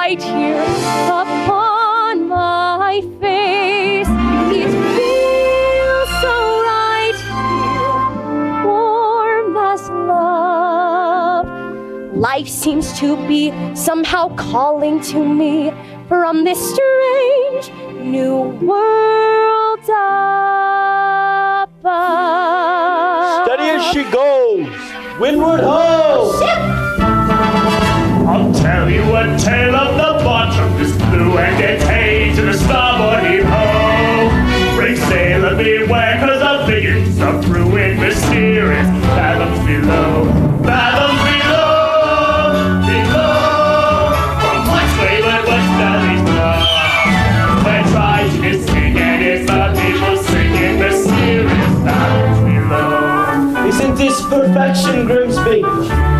right here upon my face. It feels so right here, warm as love. Life seems to be somehow calling to me from this strange new world above. Steady as she goes, windward ho! I'll tell you a tale of the bottom is blue and it's hay to the starboard heave-ho. Brig sailor beware, 'cause the biggins are brewing mysterious fathoms below. Fathoms below, below. From what's wayward, what's valleys blow. We're trying to sing and it's the people singing mysterious fathoms below. Isn't this perfection, Grimsby?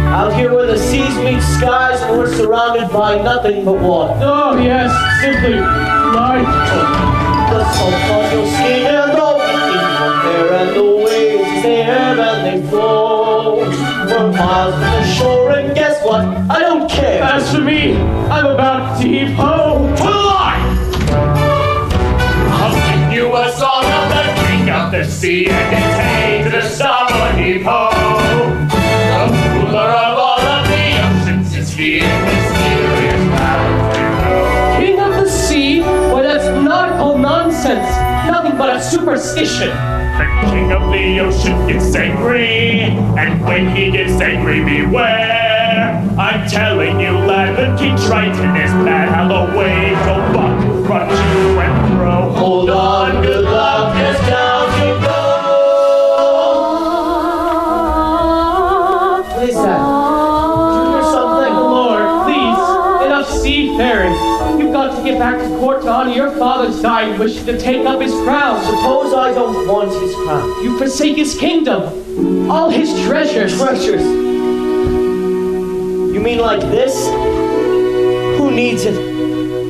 Out here where the seas meet skies and we're surrounded by nothing but water. Oh yes, simply delightful. The salt on your skin and the wind in your hair and the waves they ebb and they flow. We're miles from the shore and guess what? I don't care. As for me, I'm about to heave-ho to the line. I'll sing you a song of the king of the sea and it's hay to the starboard heave-ho. The ruler of all of the oceans is here, mysterious fathoms below. King of the sea? Why, that's nautical nonsense. Nothing but a superstition. The king of the ocean gets angry, and when he gets angry, beware. I'm telling you, lad, the King Triton is bad. How the waves go buck, run to and fro. Hold on, good luck, yes, down you go. What is that? Did you hear something? Lord, please, enough seafaring. You've got to get back to court to honor your father's dying wish to take up his crown. Suppose I don't want his crown. You forsake his kingdom, all his treasures. Treasures? You mean like this? Who needs it?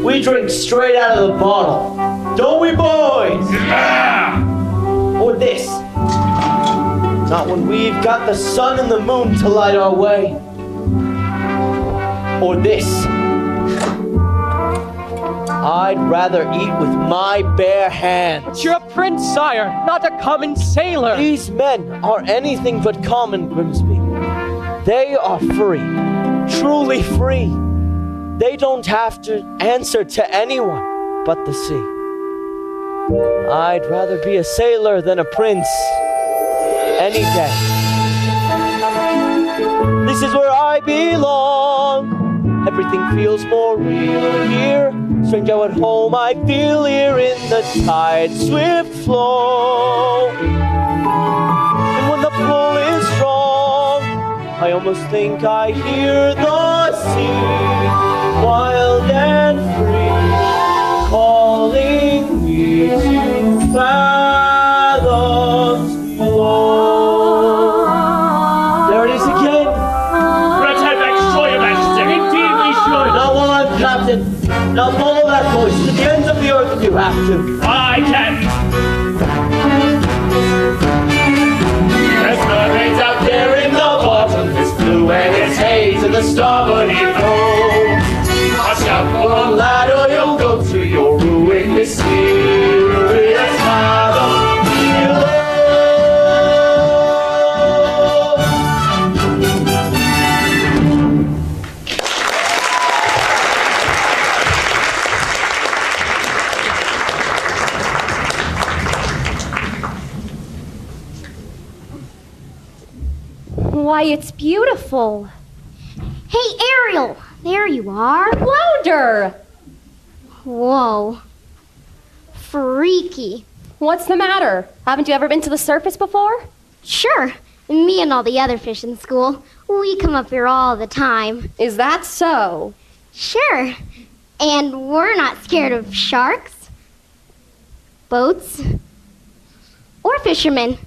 We drink straight out of the bottle. Don't we, boys? Yeah! Or this? Not when we've got the sun and the moon to light our way. Or this? I'd rather eat with my bare hands. But you're a prince, sire, not a common sailor. These men are anything but common, Grimsby. They are free, truly free. They don't have to answer to anyone but the sea. I'd rather be a sailor than a prince any day. This is where I belong. Everything feels more real here. Strange how at home I feel here in the tide's swift flow. And when the pull is strong, I almost think I hear the sea, wild and free, calling me to fathoms below. There it is again. Let's head back to shore, Your Majesty. Indeed we should. Not while I'm captain. Now follow that voice to the ends of the earth if you have to. I can. There's mermaids out there in the bottom. It's blue and it's hay to the starboard heave-ho. Watch out for a lad or you'll go to your ruin, mysterious fathom below. Why, it's beautiful. Hey, Ariel! There you are. Flounder! Whoa. Freaky. What's the matter? Haven't you ever been to the surface before? Sure. Me and all the other fish in school, we come up here all the time. Is that so? Sure. And we're not scared of sharks, boats, or fishermen.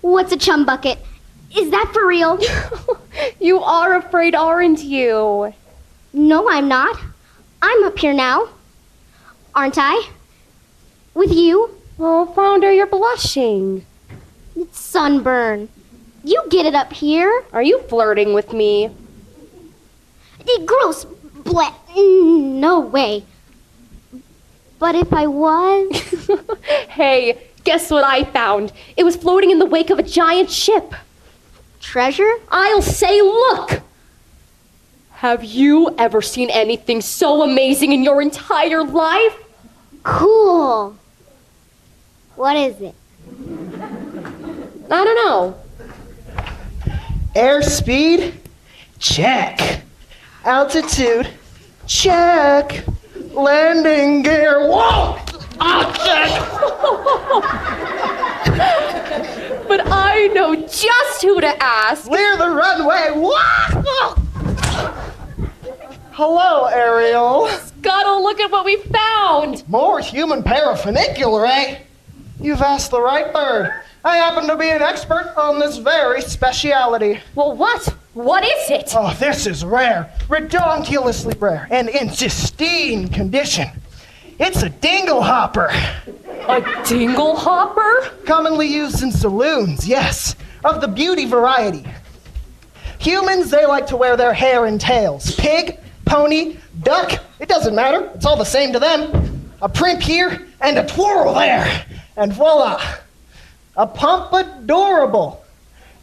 What's a chum bucket? Is that for real? You are afraid, aren't you? No, I'm not. I'm up here now. Aren't I? With you? Oh, Flounder, you're blushing. It's sunburn. You get it up here. Are you flirting with me? Gross. No way. But if I was... Hey, guess what I found? It was floating in the wake of a giant ship. Treasure? I'll say, look! Have you ever seen anything so amazing in your entire life? Cool. What is it? I don't know. Airspeed? Check. Altitude? Check. Landing gear? Whoa! Check. But I know just who to ask. Clear the runway. Whoa! Hello, Ariel. Scuttle, look at what we found. More human paraphernalia, eh? You've asked the right bird. I happen to be an expert on this very speciality. Well, what? What is it? Oh, this is rare. Redonkulously rare. And in pristine condition. It's a dingle hopper. A dingle hopper? Commonly used in saloons, yes. Of the beauty variety. Humans, they like to wear their hair in tails. Pig, pony, duck, it doesn't matter. It's all the same to them. A primp here and a twirl there. And voila. A pump-adorable.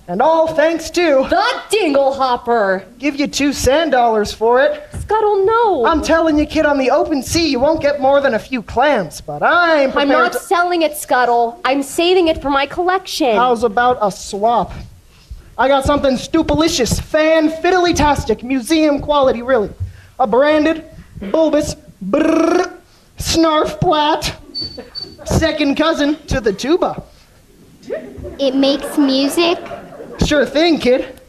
And all thanks to... The dingle hopper. Give you $2 sand for it. Scuttle, no. I'm telling you, kid, on the open sea, you won't get more than a few clams, but I'm prepared I'm not to... selling it, Scuttle. I'm saving it for my collection. How's about a swap? I got something stupelicious, fan-fiddly-tastic, museum quality, really. A branded, bulbous, snarf plat, second cousin to the tuba. It makes music? Sure thing, kid.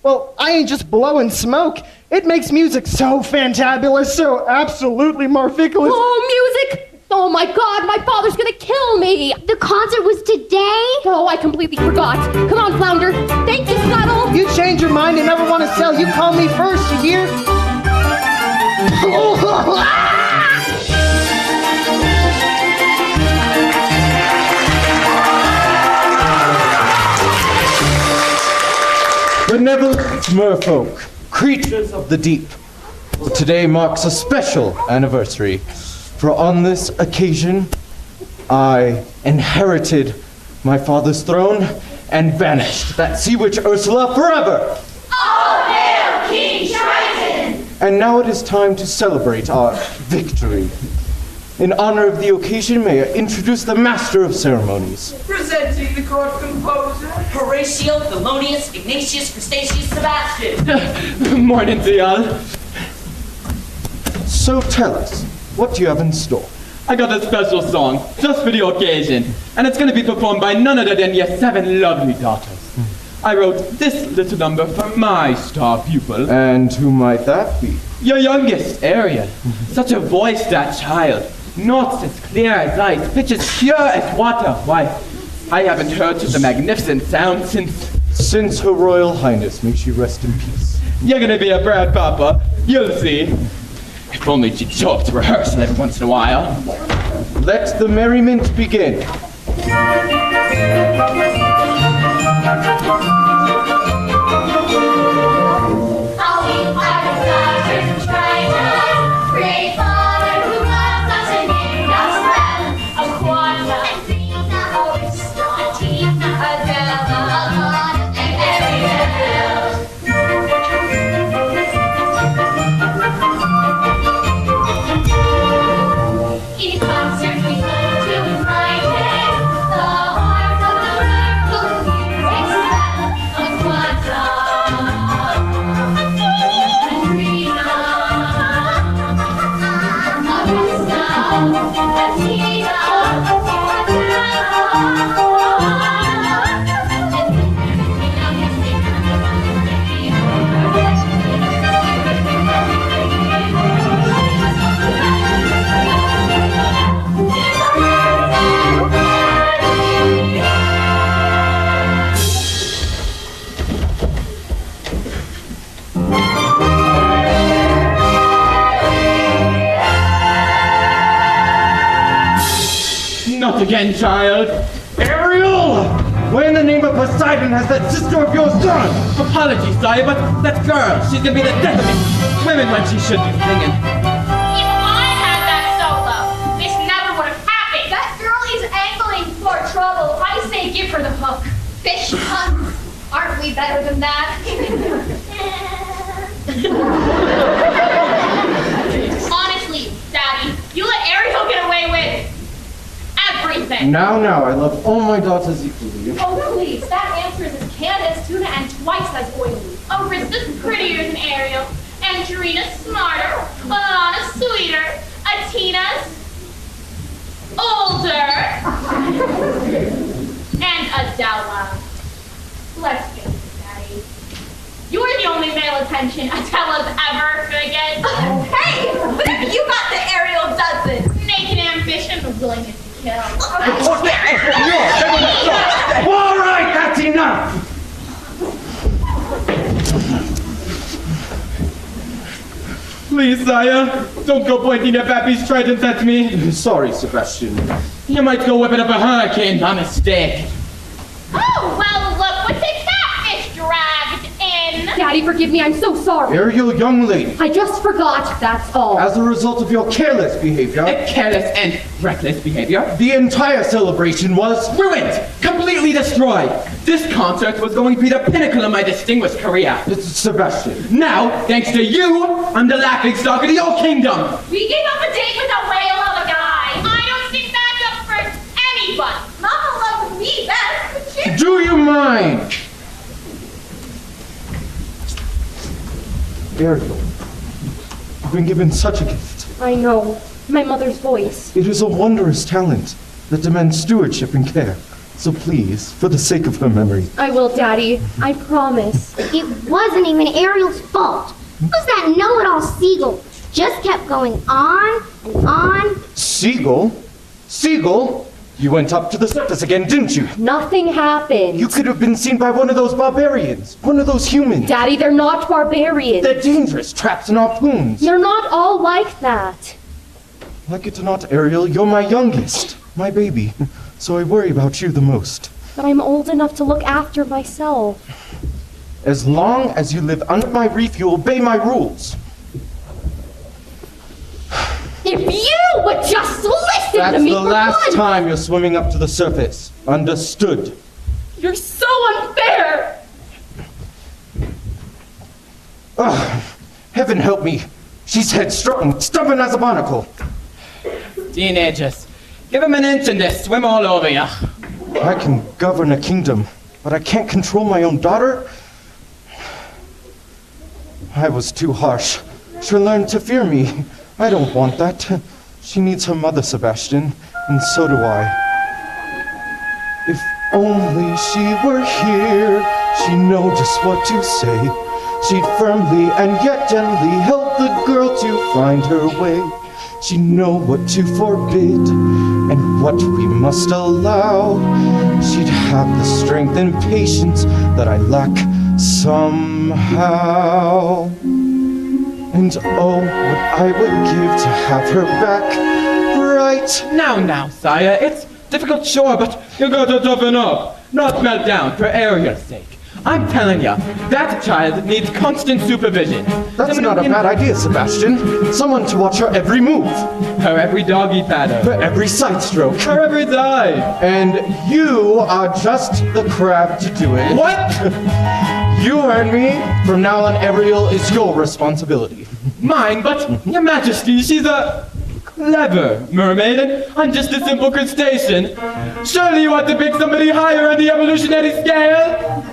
Well, I ain't just blowing smoke. It makes music so fantabulous, so absolutely marficulous. Oh, music! Oh my God, my father's gonna kill me! The concert was today? Oh, I completely forgot. Come on, Flounder. Thank you, Scuttle. You change your mind and never want to sell, you call me first, you hear? Benevolent merfolk, creatures of the deep. Today marks a special anniversary, for on this occasion, I inherited my father's throne and banished that sea witch Ursula forever. All hail King Triton! And now it is time to celebrate our victory. In honor of the occasion, may I introduce the master of ceremonies. Presenting the court composer, Horatio, Thelonious, Ignatius, Crustaceus, Sebastian. Morning to y'all. So tell us, what do you have in store? I got a special song just for the occasion, and it's going to be performed by none other than your 7 lovely daughters. I wrote this little number for my star pupil. And who might that be? Your youngest, Ariel. Such a voice, that child. Notes as clear as ice, pitch as pure as water. Why, I haven't heard such a magnificent sound Since Her Royal Highness, may she rest in peace. You're gonna be a proud papa. You'll see. If only she'd show up to rehearsal every once in a while. Let the merriment begin. Not again, child. Ariel! Where in the name of Poseidon has that sister of yours gone? Apologies, sire, but that girl, she's gonna be the death of me. Swimming when she should be singing. If I had that solo, this never would have happened. That girl is angling for trouble. I say give her the hook. Fish puns. Aren't we better than that? Honestly, Daddy, you let Ariel get away with everything. Now, I love all my daughters equally. Oh, please. That answer is as canned as tuna and twice as oily. Oh, Rista's prettier than Ariel, and Tarina's smarter, Alana's sweeter, Atina's older, and Adela. Let's face it, Daddy. You're the only male attention Adela's ever gonna get. Hey, what if you got the Ariel doesn't? Naked ambition, the willingness to kill. All right, that's enough! Please, sire, don't go pointing your Pappy's trident at me. Sorry, Sebastian. You might go whipping up a hurricane by mistake. Oh, well, look what the catfish dragged in. Daddy, forgive me, I'm so sorry. Ariel, young lady, I just forgot, that's all. as a result of your careless behavior, Careless and reckless behavior. the entire celebration was Ruined! Completely destroyed! This concert was going to be the pinnacle of my distinguished career. Sebastian. Now, thanks to you, I'm the laughingstock of the old kingdom! We gave up a date with a whale of a guy. I don't think that's up for anybody. Mama loves me best, but you... Do you mind? Ariel, you've been given such a gift. I know. My mother's voice. It is a wondrous talent that demands stewardship and care. So please, for the sake of her memory, I will, Daddy. I promise. It wasn't even Ariel's fault. It was that know-it-all seagull. Just kept going on and on. Seagull? Seagull? You went up to the surface again, didn't you? Nothing happened. You could have been seen by one of those barbarians, one of those humans. Daddy, they're not barbarians. They're dangerous traps and harpoons. You're not all like that. Like it or not, Ariel, you're my youngest, my baby. So I worry about you the most. But I'm old enough to look after myself. As long as you live under my reef, you obey my rules. If you would just listen to That's me the for last once! time you're swimming up to the surface. Understood? You're so unfair! Ugh, heaven help me. She's headstrong, stubborn as a barnacle. Teenagers, give them an inch and they swim all over you. I can govern a kingdom, but I can't control my own daughter? I was too harsh. She'll learn to fear me. I don't want that. She needs her mother, Sebastian, and so do I. If only she were here, she'd know just what to say. She'd firmly and yet gently help the girl to find her way. She'd know what to forbid and what we must allow. She'd have the strength and patience that I lack somehow. And oh, what I would give to have her back right. Now, sire, it's difficult, sure, but you gotta toughen up. Not melt down, for Ariel's sake. I'm telling ya, that child needs constant supervision. That's not a bad idea, Sebastian. Someone to watch her every move, Her every doggy pattern. her every side stroke. Her every dive. And you are just the crab to do it. What? You heard me. From now on, Ariel is your responsibility. Mine, but your majesty, she's a clever mermaid, and I'm just a simple crustacean. Surely you want to pick somebody higher on the evolutionary scale?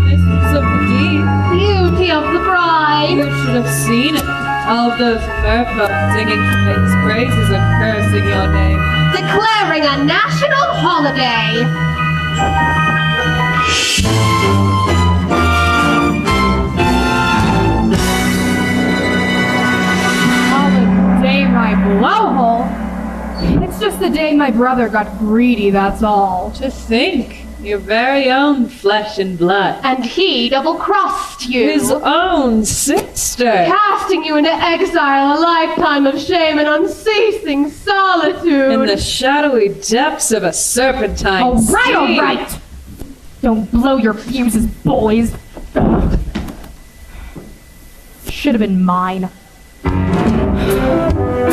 Mistress of the deep, Beauty of the bride! you should have seen it. All of those merfolk singing his praises and cursing your name. Declaring a national holiday! Holiday, my blowhole. It's just the day my my brother got greedy, that's all. To think, your very own flesh and blood. And he double-crossed you. His own sister. Casting you into exile, a lifetime of shame and unceasing solitude. In the shadowy depths of a serpentine All sea. right. Don't blow your fuses, boys. Ugh. Should have been mine.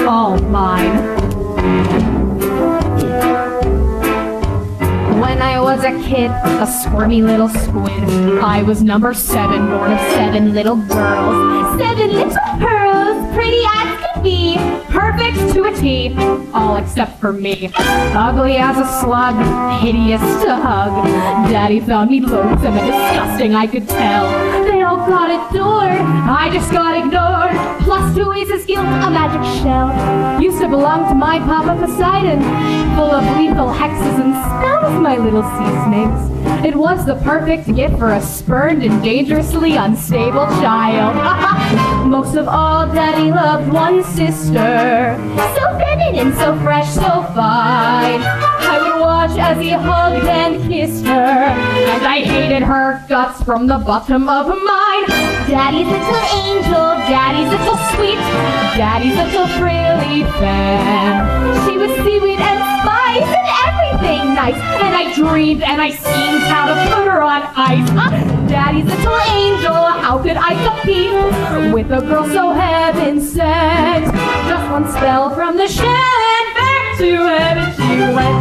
All mine. When I was a kid, a squirmy little squid, I was number 7, born of 7 little girls. 7 little pearls, pretty as could be, perfect to a T, all except for me. Ugly as a slug, hideous to hug. Daddy found me loathsome and disgusting, I could tell. They all got adored, I just got ignored. Plus 2 is his guilt, a magic shell. Used to belong to my Papa Poseidon, full of lethal hexes and spells, my little sea snakes. It was the perfect gift for a spurned and dangerously unstable child. Most of all, Daddy loved one sister, so feminine, so fresh, so fine. I would watch as he hugged and kissed her, and I hated her guts from the bottom of mine. Daddy's little angel, Daddy's little sweet, Daddy's little frilly fan. She was seaweed and spice and everything nice, and I dreamed and I schemed how to put her on ice. Daddy's little angel, how could I compete with a girl so heaven sent? Just one spell from the shed, back to heaven she went.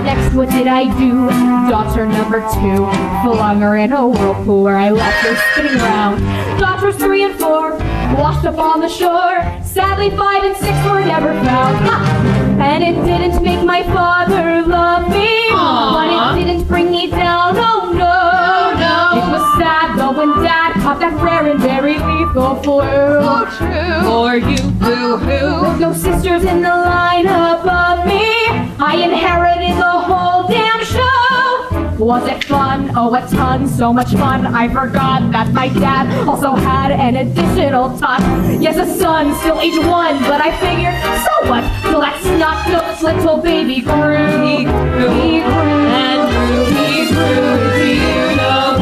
Next, what did I do? Daughter number 2, flung her in a whirlpool where I left her spinning round. Daughters 3 and 4, washed up on the shore. Sadly, 5 and 6 were never found. And it didn't make my father love me, but it didn't bring me down, oh no. It was sad though when Dad caught that rare and very lethal flu. Oh, true. For you, boo-hoo. With no sisters in the line above me, I inherited the whole damn show. Was it fun? Oh, a ton, so much fun. I forgot that my dad also had an additional ton. Yes, a son, still age 1, but I figured, so what? Till that snot-nosed little baby grew. He grew, and grew, he grew. Do you know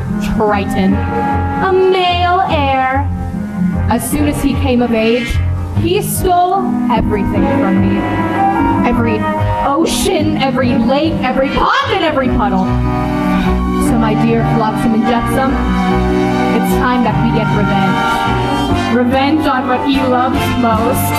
who? Triton, a male heir. As soon as he came of age, he stole everything from me. Every ocean, every lake, every pond, and every puddle. So my dear Flotsam and Jetsam, it's time that we get revenge. Revenge on what he loves most.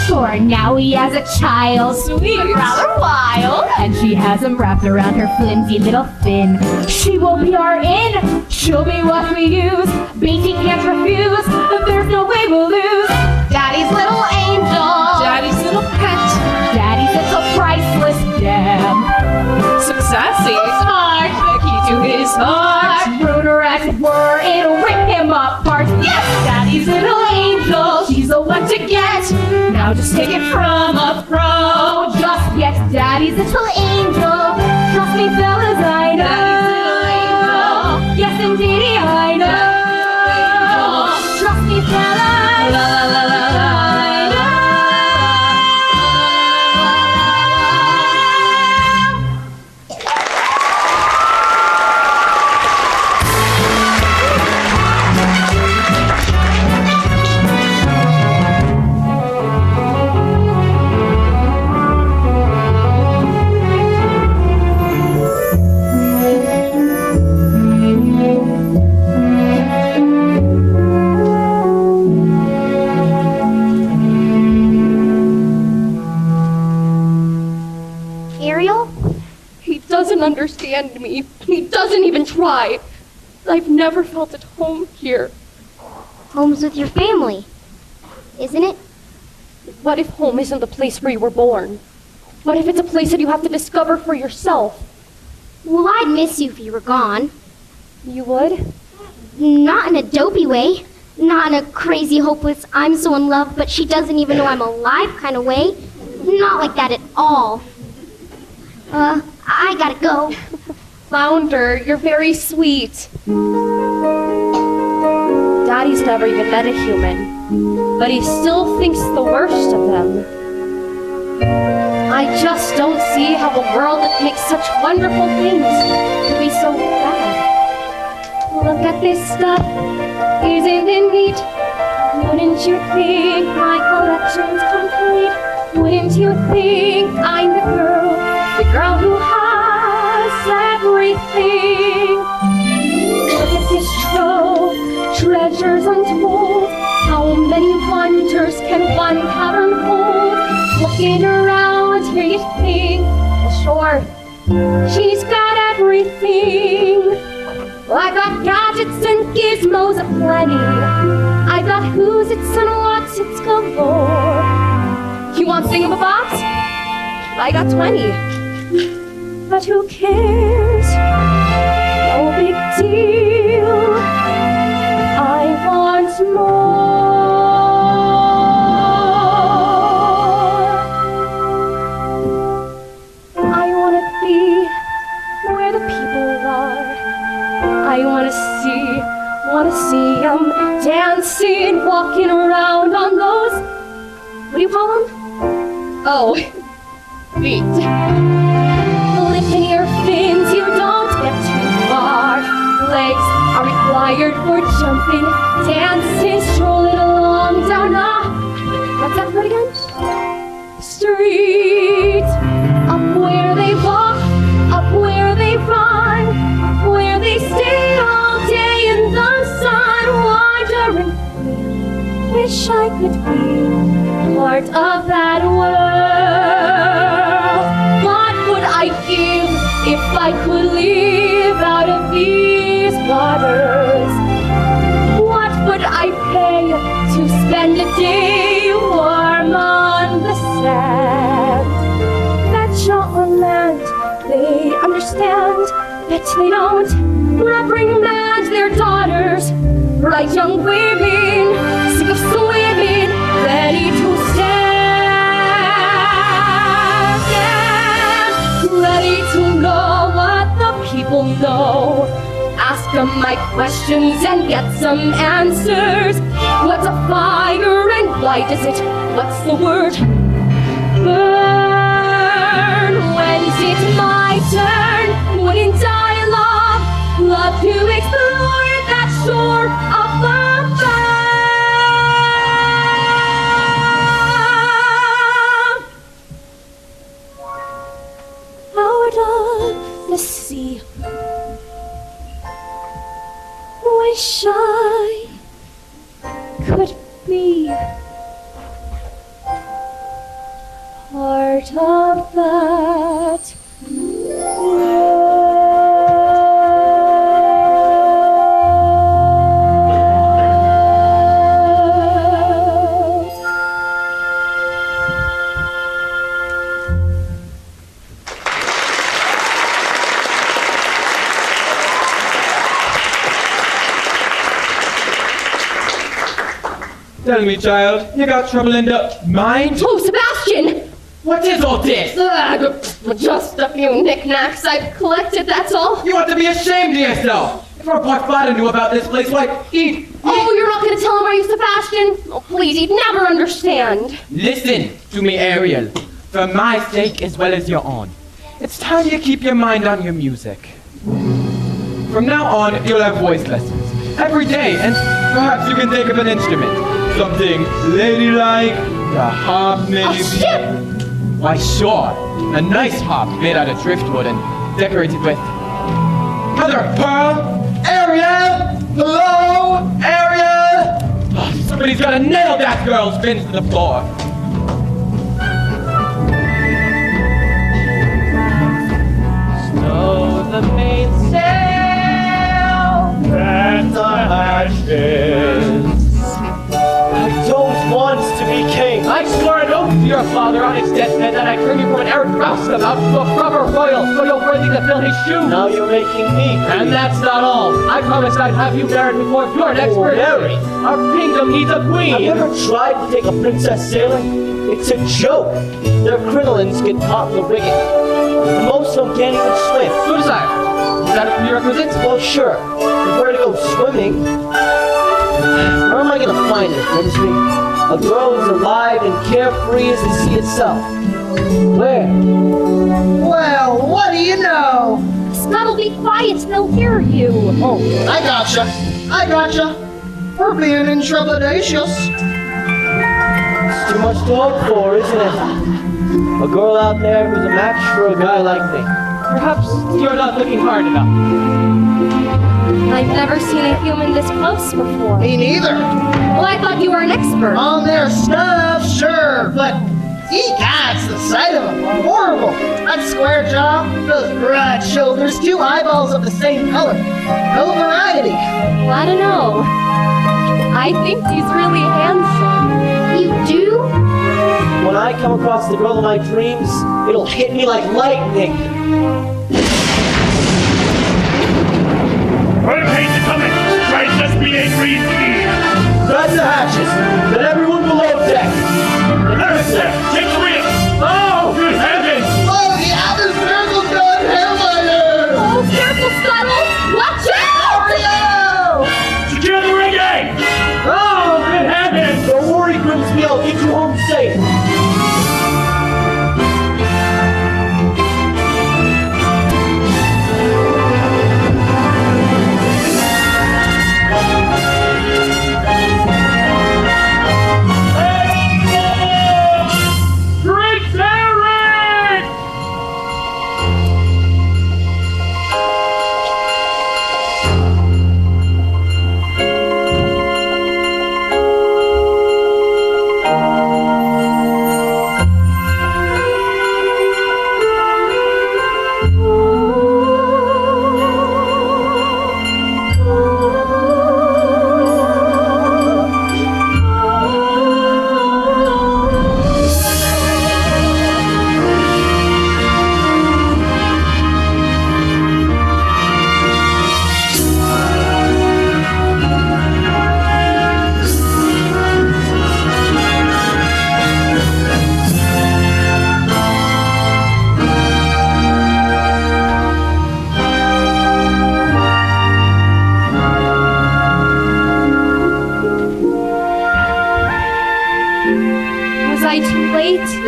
For now he has a child, sweet, but rather wild, and she has him wrapped around her flimsy little fin. She will be our in, she'll be what we use. Beatty can't refuse, there's no way we'll lose. Daddy's little angel, Daddy's little pet, Daddy's little priceless gem. so sassy, So smart, the key to his heart. Bruner as it were, it'll rip him apart. Yes, Daddy's little angel, she's the one to get. Now just take it from a pro. Just yet, Daddy's little angel. Trust me, fellas, I know. Daddy's little angel. Yes, indeedy, I know. Trust me, fellas. La la la la la. I know. Ariel? He doesn't understand me. He doesn't even try. I've never felt at home here. Home's with your family, isn't it? What if home isn't the place where you were born? What if it's a place that you have to discover for yourself? Well, I'd miss you if you were gone. You would? Not in a dopey way. Not in a crazy, hopeless, I'm so in love, but she doesn't even know I'm alive kind of way. Not like that at all. I gotta go. Flounder, you're very sweet. Daddy's never even met a human, but he still thinks the worst of them. I just don't see how a world that makes such wonderful things could be so bad. Look at this stuff, isn't it neat? Wouldn't you think my collection's complete? Wouldn't you think I'm the girl who has everything? Look at this trove, treasures untold. How many wonders can one cavern hold? Looking around here you think, well sure, she's got everything. Well, I got gadgets and gizmos aplenty. I got who's its and what's its galore. You want thingamabobs? I got 20. But who cares? No big deal. I want more. I want to be where the people are. I want to see them dancing, walking around on those, what do you call them? Oh, feet. Lifting your fins, you don't get too far. Legs are required for jumping, dancing, strolling along down what's that word again? Street. Up where they walk, up where they run, where they stay all day in the sun, wandering. Wish I could be part of that world. What would I give if I could live out of these waters? What would I pay to spend a day warm on the sand? That on land they understand, that they don't reprimand their daughters. Bright young women, sick of swimming, ready to stand, ready to know what the people know. Ask them my questions and get some answers. What's a fire and why does it, what's the word? Burn. When's it my turn? Wouldn't dialogue love to explore that shore up above? Out of the sea, wish I could be part of that world. Tell me, child, you got trouble in the mind? Oh, Sebastian! What is all this? Just a few knickknacks I've collected, that's all. You ought to be ashamed of yourself! If our poor father knew about this place, why, he'd... Oh, you're not gonna tell him, are you, Sebastian? Oh, please, he'd never understand. Listen to me, Ariel. For my sake as well as your own. It's time you keep your mind on your music. From now on, you'll have voice lessons. Every day, and perhaps you can think of an instrument. Something ladylike, a harp maybe. A ship! Why, sure. A nice harp made out of driftwood and decorated with... Mother of Pearl! Ariel! Hello? Ariel! Oh, somebody's gotta nail that girl's fins to the floor. Stow the mainsail and the hatches. I don't want to be king. I swore an oath to your father on his deathbed that I'd turn you from an errant roustabout to a proper royal, so you're worthy to fill his shoes. Now you're making me king. And that's not all. I promised I'd have you married before you're an expert. Married? Our kingdom needs a queen. Have you ever tried to take a princess sailing? It's a joke. Their crinolines get caught in the rigging. Most of them can't even swim. Suicide. that a prerequisite? Well, sure. If we're to go swimming, where am I gonna find her, Grimsby? A girl who's alive and carefree as the sea itself. Where? Well, what do you know? Scuttle, be quiet, they'll hear you. Oh, I gotcha. We're being intrepidatious. It's too much to hope for, isn't it? A girl out there who's a match for a guy like me. Perhaps you're not looking hard enough. I've never seen a human this close before. Me neither. Well, I thought you were an expert. On their stuff, sure, but gods, the sight of them, horrible. That square jaw, those broad shoulders, 2 eyeballs of the same color. No variety. Well, I don't know. I think he's really handsome. You do? When I come across the girl of my dreams, it'll hit me like lightning. Hurricanes are coming! Right, just be angry! Grab the hatches! Then everyone below deck! Erickson, take the wheel! Oh, good heavens! Oh, the Atlas Miracle's going haywire! Oh, careful, Scuttle! Watch out! Secure the rigging! Oh, good heavens! Don't worry, Grimsby, I'll get you home safe.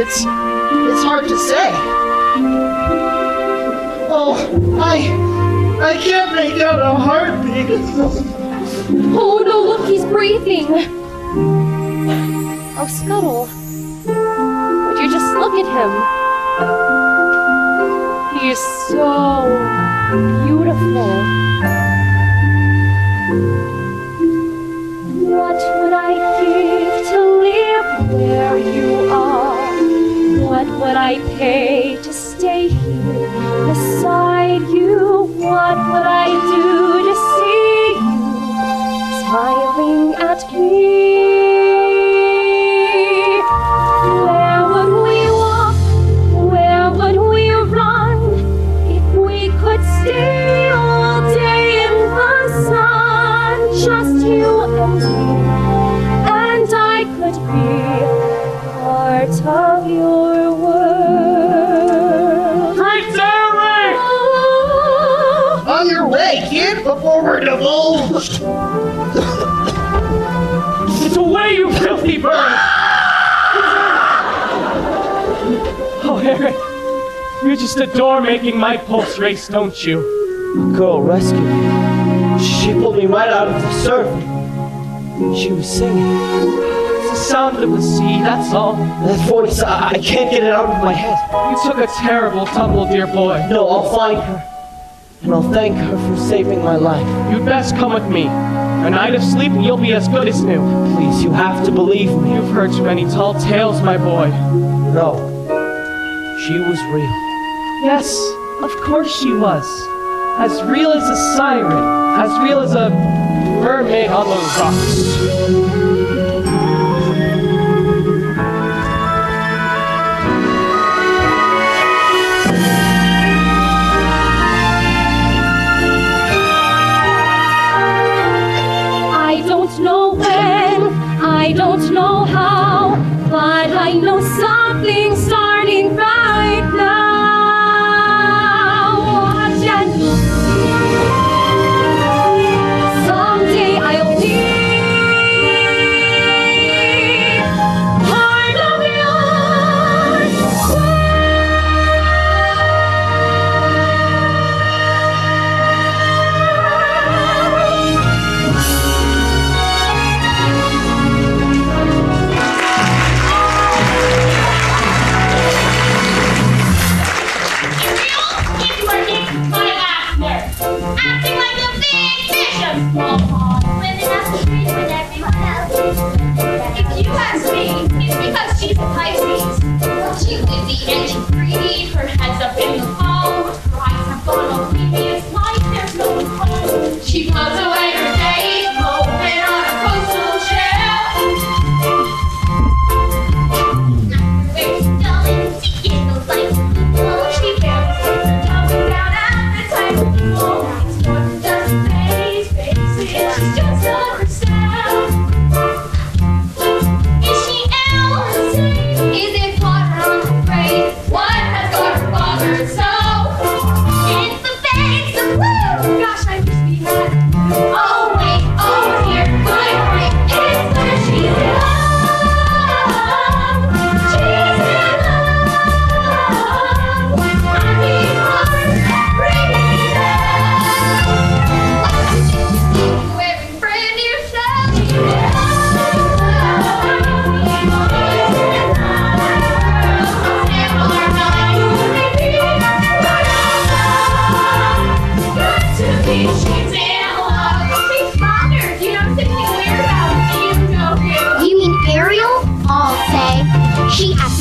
It's hard to say. Oh, I can't make out a heartbeat. Oh no, look, he's breathing. Oh, Scuttle. Would you just look at him? He is so beautiful. What would I give to live where you are? What would I pay to stay here beside you? What would I do to see you smiling at me? Where would we walk? Where would we run? If we could stay all day in the sun, just you and me, and I could be part of your world. Great Sailor! On your way, kid, before we're divulged. It's away, you filthy bird! Oh, Eric, you just adore making my pulse race, don't you? A girl rescued me. She pulled me right out of the surf. She was singing. It's the sound of the sea, that's all. That voice, I can't get it out of my head. You took a terrible tumble, dear boy. No, I'll find her. And I'll thank her for saving my life. You'd best come with me. A night of sleep and you'll be as good as new. Please, you have to believe me. You've heard too many tall tales, my boy. No. She was real. Yes, of course she was. As real as a siren. As real as a mermaid on those rocks. I don't know when, I don't know how, but I know something's starting right now. Watch and you'll see.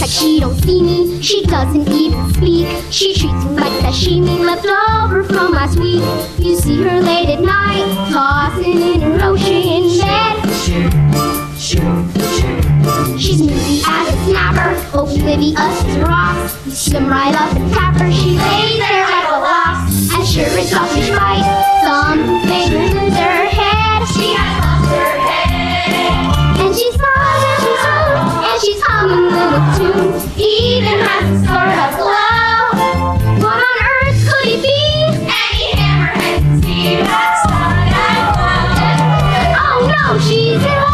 like she don't see me. She doesn't even speak. She treats me like sashimi left over from last week. You see her late at night, tossing in her ocean bed. She's moody as a snapper, oblivious as rocks. You swim right up and tap her, she lays there like a lox. And sure as a fish bite, something lose her head. She has lost her head. And she's smiling, and she's humming little tunes. Even has a sort of glow. What on earth could it be? Any hammerhead can see that's not out loud. Oh no, she's in love.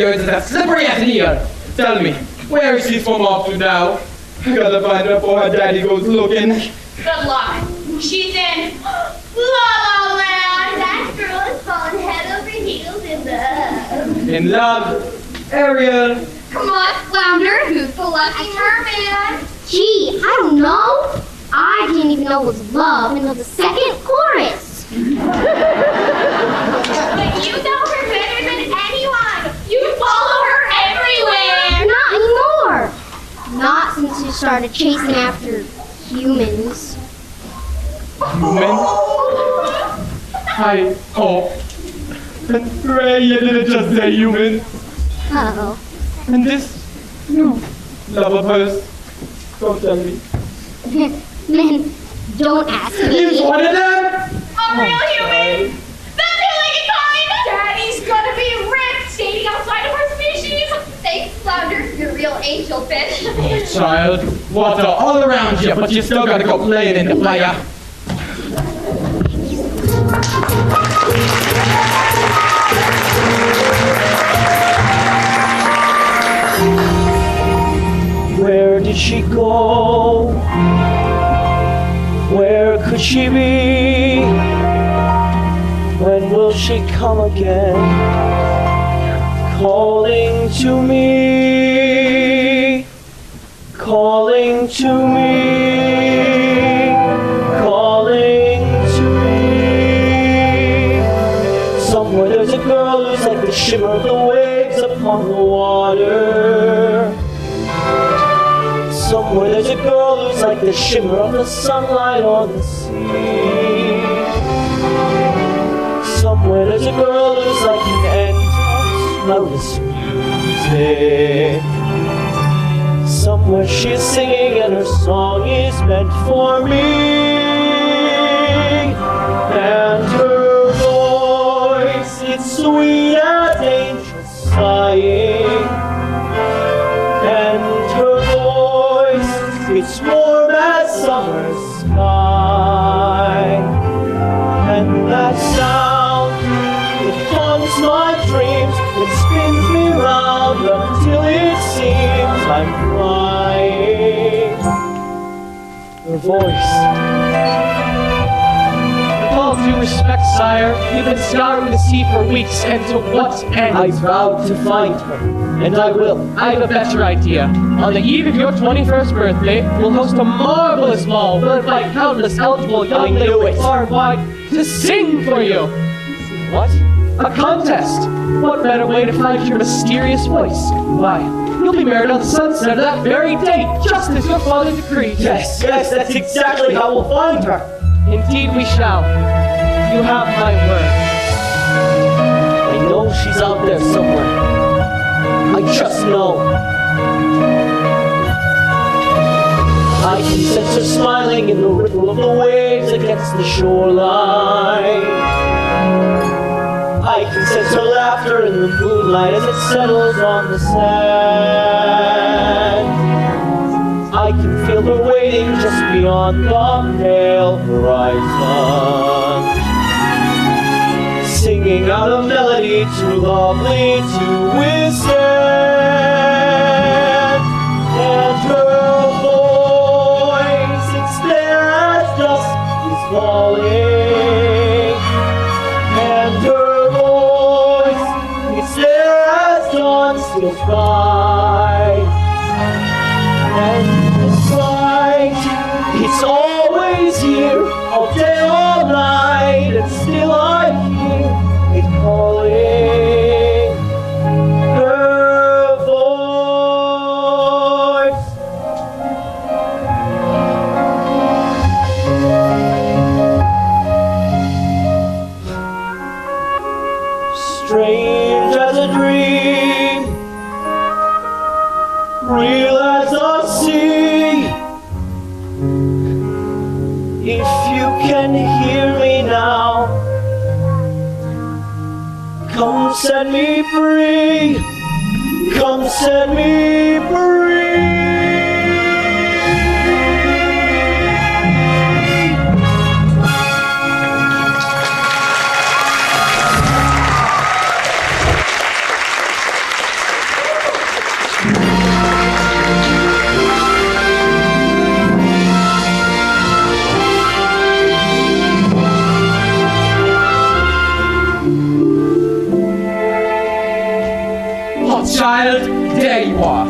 That's slippery as an eel. Tell me, where is she from off to now? I gotta find her before her daddy goes looking. Good luck. She's in La La Land. That girl is falling head over heels in love. In love? Ariel. Come on, Flounder. Who's the lucky merman? Gee, I don't know. I didn't even know it was love until the second chorus. But you know her better than anyone. You follow her everywhere. Not anymore. Not since you started chasing after humans. Human? I hope and pray you didn't just say human. Uh-oh. And this new love of hers, don't tell me. Men, don't ask me. He's one of them? A real human? The two-legged kind? Daddy's gonna be ripped, skating outside of our species. Thanks, Flounder, you're a real angel fish. Oh, child, water all around you, but you still gotta go playing in the fire. Where did she go? Where could she be? When will she come again? Calling to me, calling to me, calling to me. Somewhere there's a girl who's like the shimmer of the waves upon the water. Somewhere there's a girl who's like the shimmer of the sunlight on the sea. Somewhere there's a girl who's like an end of melodious music. Somewhere she's singing and her song is meant for me. And her voice, it's sweet as angels sighing. And her voice, it's warm as summer sky. And that sound, it haunts my dreams. It spins me round until it seems I'm flying. Her voice, With all due respect, Sire, you've been scouring the sea for weeks, and to what end? I vowed to find her, and I will. I have a better idea. On the eve of your 21st birthday, we'll host a marvelous ball. We'll invite countless eligible young ladies far and wide to sing for you. What? A contest! What better way to find your mysterious voice? Why, you'll be married on the sunset of that very day, just as your father decreed. Yes, that's exactly how we'll find her. Indeed we shall. You have my word. I know she's out there somewhere. I just know. I can sense her smiling in the ripple of the waves against the shoreline. I can sense her laughter in the moonlight as it settles on the sand. I can feel her waiting just beyond the pale horizon, singing out a melody too lovely to withstand. And her voice, it's there as dusk is falling. And her voice, it's there as dawn steals by. And it's light, it's always here, all day, all night, and still I hear it calling her voice. Strange as a dream, real as the sea. If you can hear me now, come set me free. Come set me free. Child, there you are.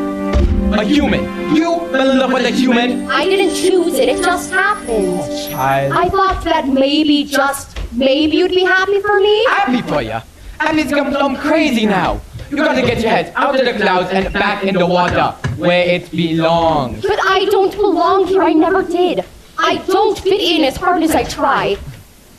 A human. You fell in love with a human. I didn't choose it, it just happened. Child. I thought that maybe you'd be happy for me. Happy for you. And it's come crazy now. You gotta get your head out of the clouds and back in the water where it belongs. But I don't belong here, I never did. I don't fit in as hard as I try.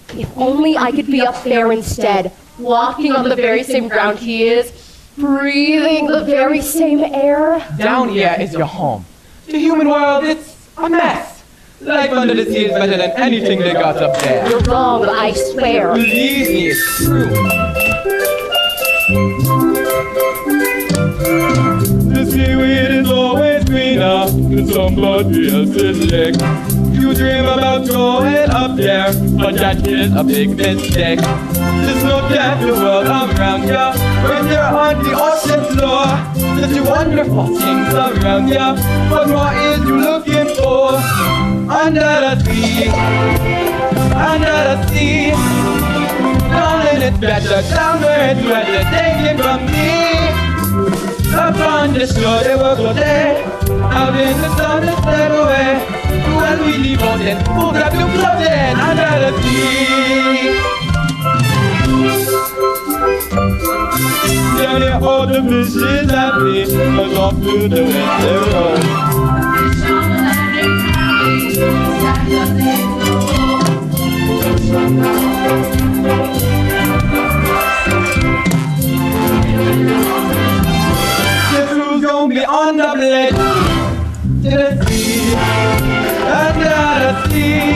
If only I could be up there instead, walking on the very same ground he is, breathing the very same air. Down here is your home. The human world, it's a mess. Life under the sea is better than anything they got up there. You're wrong, I swear. Believe me, it's true. The seaweed is always greener than somebody else's leg. You dream about going up there, but that is a big mistake. Just look at the world around ya. When you're on the ocean floor, there's the wonderful things around ya. What more is you looking for? Under the sea, under the sea. Down and it's better, down where it's wetter. Take it from me. Up on the shore they work all day. Out in the sun they step away. When we leave all then, we'll grab you floating under the sea. Down here all the fish is happy, cause off to the west they roll. The crew's gonna be on the blade to the sea, under the sea.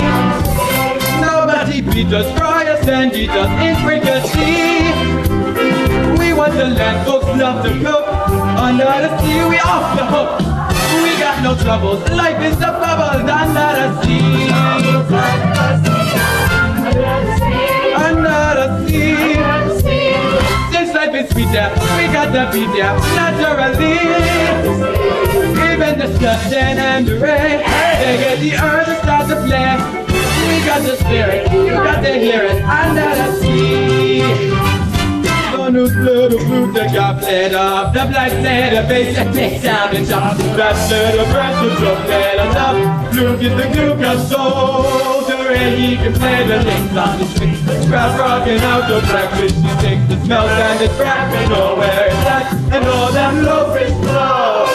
Nobody beat us, fry us and eat us in fricassee. We want the land folks love to cook. Under the sea, we off the hook. We got no troubles, life is a bubble under the sea. Under the sea. Since life is sweet there, we got to be there naturally. Even the sun and the rain, they get the earth to start to play. We We got the spirit, you got to hear it under the sea. On who's blue, the flute that got played up. The black play, the bass, the bass sound and top. That play, the brass, the drum play, the top. Luke is the Duke of soul. The way he can play the links on the strings. The crowd rocking out the blackfish. She takes the smells and it's crack. We know where it's at. And all them low fish flow.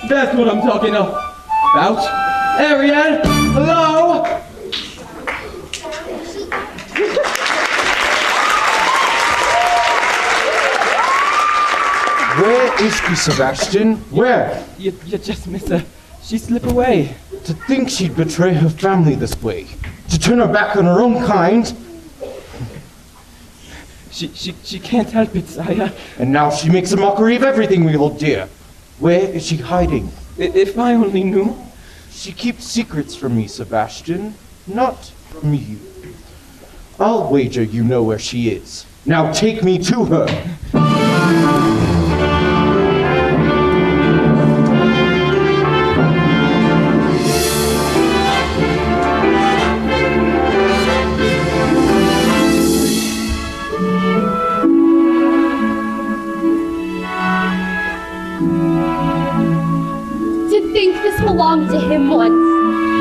That's what I'm talking about. Ariel, hello? Where is she, Sebastian? Where? You just missed her. She slipped away. To think she'd betray her family this way. To turn her back on her own kind. She can't help it, Sire. And now she makes a mockery of everything we hold dear. Where is she hiding? If I only knew. She keeps secrets from me, Sebastian. Not from you. I'll wager you know where she is. Now take me to her. Belonged to him once.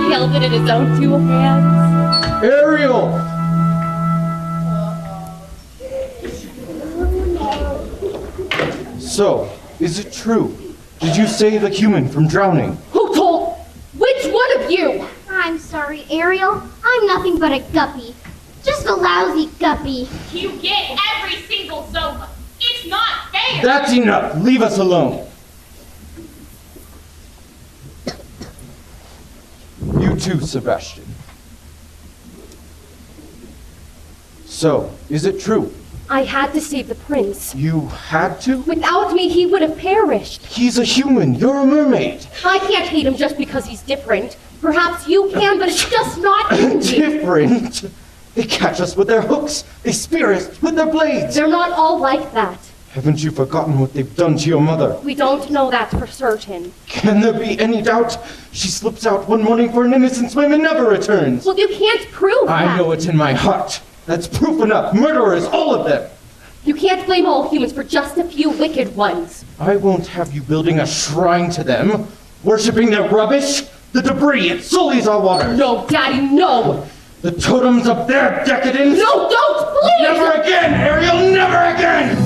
He held it in his own two hands. Ariel! So, is it true? Did you save a human from drowning? Who told? Which one of you? I'm sorry, Ariel. I'm nothing but a guppy. Just a lousy guppy. You get every single Zova. It's not fair. That's enough. Leave us alone. You too, Sebastian. So, is it true? I had to save the prince. You had to? Without me, he would have perished. He's a human. You're a mermaid. I can't hate him just because he's different. Perhaps you can, but it's just not in me. Different? They catch us with their hooks. They spear us with their blades. They're not all like that. Haven't you forgotten what they've done to your mother? We don't know that for certain. Can there be any doubt? She slips out one morning for an innocent swim and never returns. Well, you can't prove that. I know it in my heart. That's proof enough. Murderers, all of them. You can't blame all humans for just a few wicked ones. I won't have you building a shrine to them, worshipping their rubbish. The debris, it sullies our water. No, Daddy, no! The totems of their decadence. No, don't, please! Never again, Ariel, never again!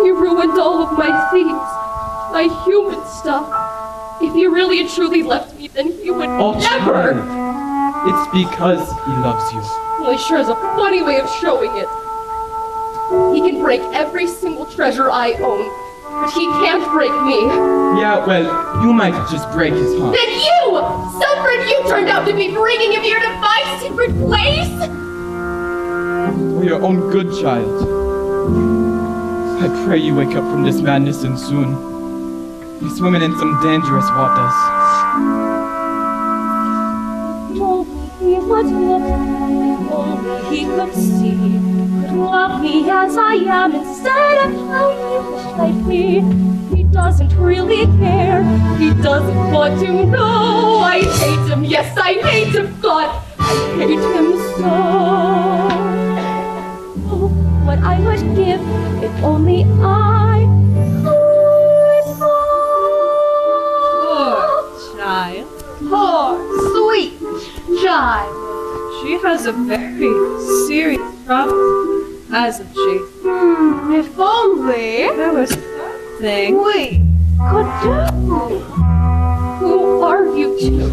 You ruined all of my things, my human stuff. If he really and truly left me, then he would never. Child, it's because he loves you. Well, he sure has a funny way of showing it. He can break every single treasure I own, but he can't break me. Yeah, well, you might just break his heart. Then you! Some friend you turned out to be bringing him here to my secret place! For your own good, child. I pray you wake up from this madness and soon. You're swimming in some dangerous waters. Only what only he could see, could love me as I am instead of how he wished I'd be. He doesn't really care, he doesn't want to know. I hate him, yes, I hate him, God, I hate him so. Oh, what I would give if only I could fall. Poor child. Poor, sweet child. She has a very serious problem, hasn't she? If only there was something we could do. Who are you two?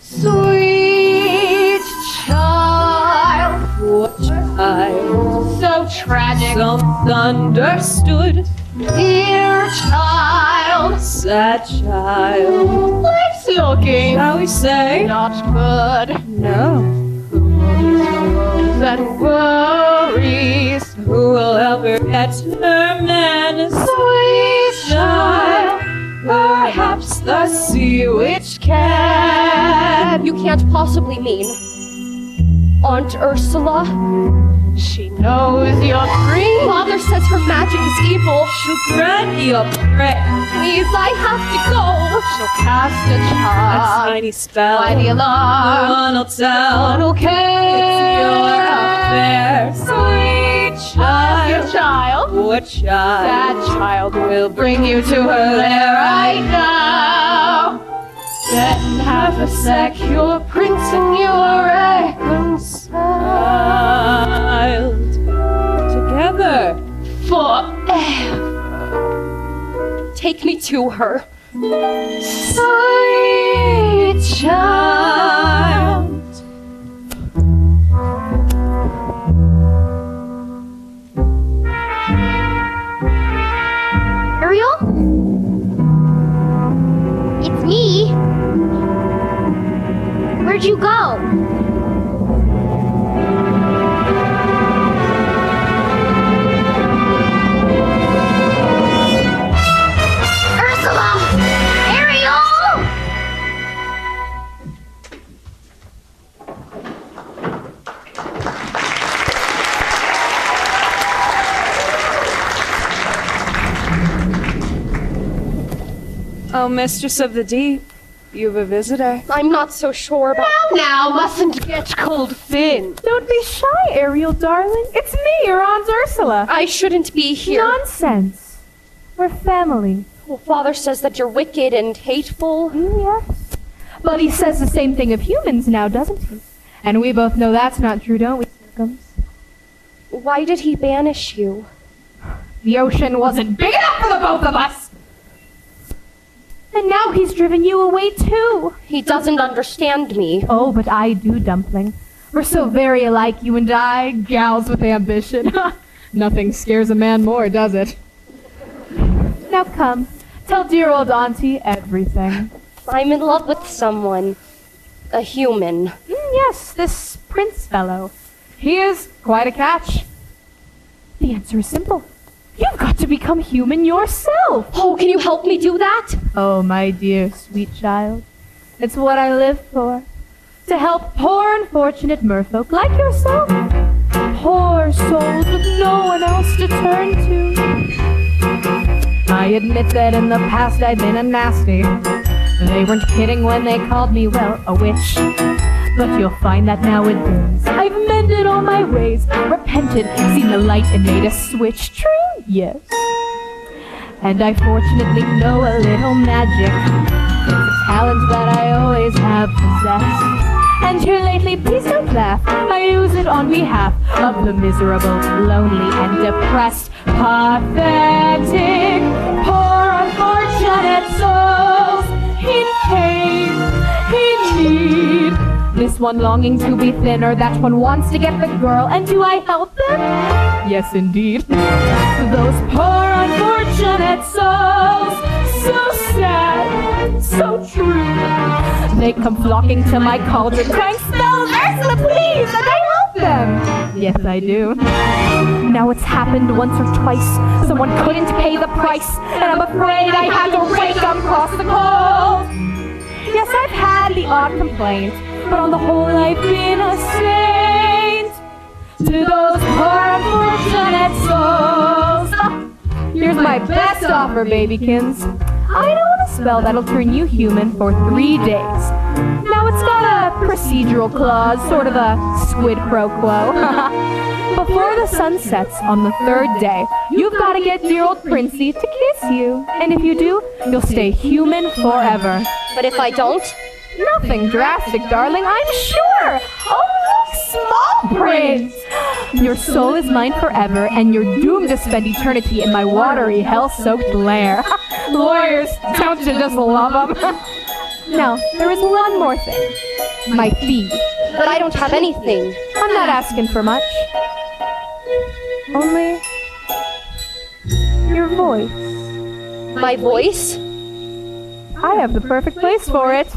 Sweet child. Poor child. So tragic. So understood. Dear child. Sad child. Life's looking, shall we say, not good. No. That worries. Who will ever get her man? Sweet child. Perhaps the sea witch can. You can't possibly mean Aunt Ursula? She knows your dream. Father says her magic is evil. She'll grant your prayer. Please, I have to go. She'll cast a charm. A tiny spell. Mighty alarm. No one will tell. No one will care. It's your affair. Sweet child. Your child. Poor child. That child will bring you to her lair right now. Then have a sec, your prince and you are reconciled. Together. Forever. Take me to her. Sweet child. Ariel? It's me. Where'd you go? Ursula! Ariel! Oh, Mistress of the Deep, you've a visitor. I'm not so sure about... Now, mustn't get cold fin. Don't be shy, Ariel, darling. It's me, your Aunt Ursula. I shouldn't be here. Nonsense. We're family. Well, Father says that you're wicked and hateful. Yes. But he says the same thing of humans now, doesn't he? And we both know that's not true, don't we, Circums? Why did he banish you? The ocean wasn't big enough for the both of us! And now he's driven you away too. He doesn't understand me. Oh, but I do, Dumpling. We're so very alike, you and I, gals with ambition. Nothing scares a man more, does it? Now come, tell dear old auntie everything. I'm in love with someone. A human. Yes, this prince fellow. He is quite a catch. The answer is simple. You've got to become human yourself. Oh, can you help me do that? Oh, my dear sweet child. It's what I live for. To help poor unfortunate merfolk like yourself. Poor souls with no one else to turn to. I admit that in the past I've been a nasty. They weren't kidding when they called me, well, a witch. But you'll find that nowadays I've mended all my ways, repented, seen the light and made a switch. True, yes. And I fortunately know a little magic. It's a talent that I always have possessed. And here lately, please don't laugh, I use it on behalf of the miserable, lonely, and depressed, pathetic, poor, unfortunate souls in pain, in need. This one longing to be thinner, that one wants to get the girl, and do I help them? Yes, indeed. Those poor, unfortunate souls, so sad, so true. They come flocking to my cauldron, crying, "Spell Ursula, please!" and I help them. Yes, I do. Now it's happened once or twice. Someone couldn't pay the price, and I'm afraid I had to rake them across the coals. Yes, I've had the odd complaint, but on the whole I've been a saint to those poor unfortunate souls. Here's my best offer, babykins. I know a spell that'll turn you human for 3 days. Now it's got a procedural clause, sort of a squid pro quo. Before the sun sets on the 3rd day, you've got to get dear old Princey to kiss you. And if you do, you'll stay human forever. But if I don't? Nothing drastic, darling, I'm sure. Only small print. Your soul is mine forever, and you're doomed to spend eternity in my watery, hell-soaked lair. Lawyers, don't you just love them? Now, there is one more thing. My fee. But I don't have anything. I'm not asking for much. Only your voice. My voice? I have the perfect place for it.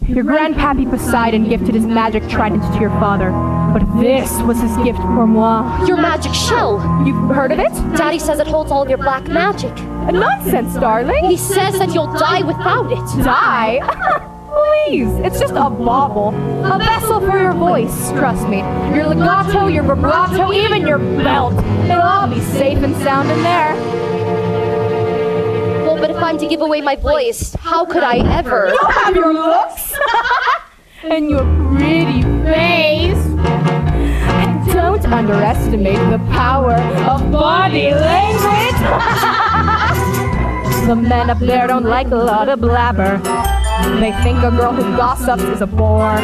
Your grandpappy Poseidon gifted his magic trident to your father, but this was his gift pour moi. Your magic shell! You've heard of it? Daddy says it holds all of your black magic. Nonsense, darling! He says that you'll die without it. Die? Please, it's just a bauble. A vessel for your voice, trust me. Your legato, your vibrato, even your belt. It'll all be safe and sound in there. But if I'm to give away my voice, how could I ever? You have your looks and your pretty face. And don't underestimate the power of body language. The men up there don't like a lot of blabber. They think a girl who gossips is a bore.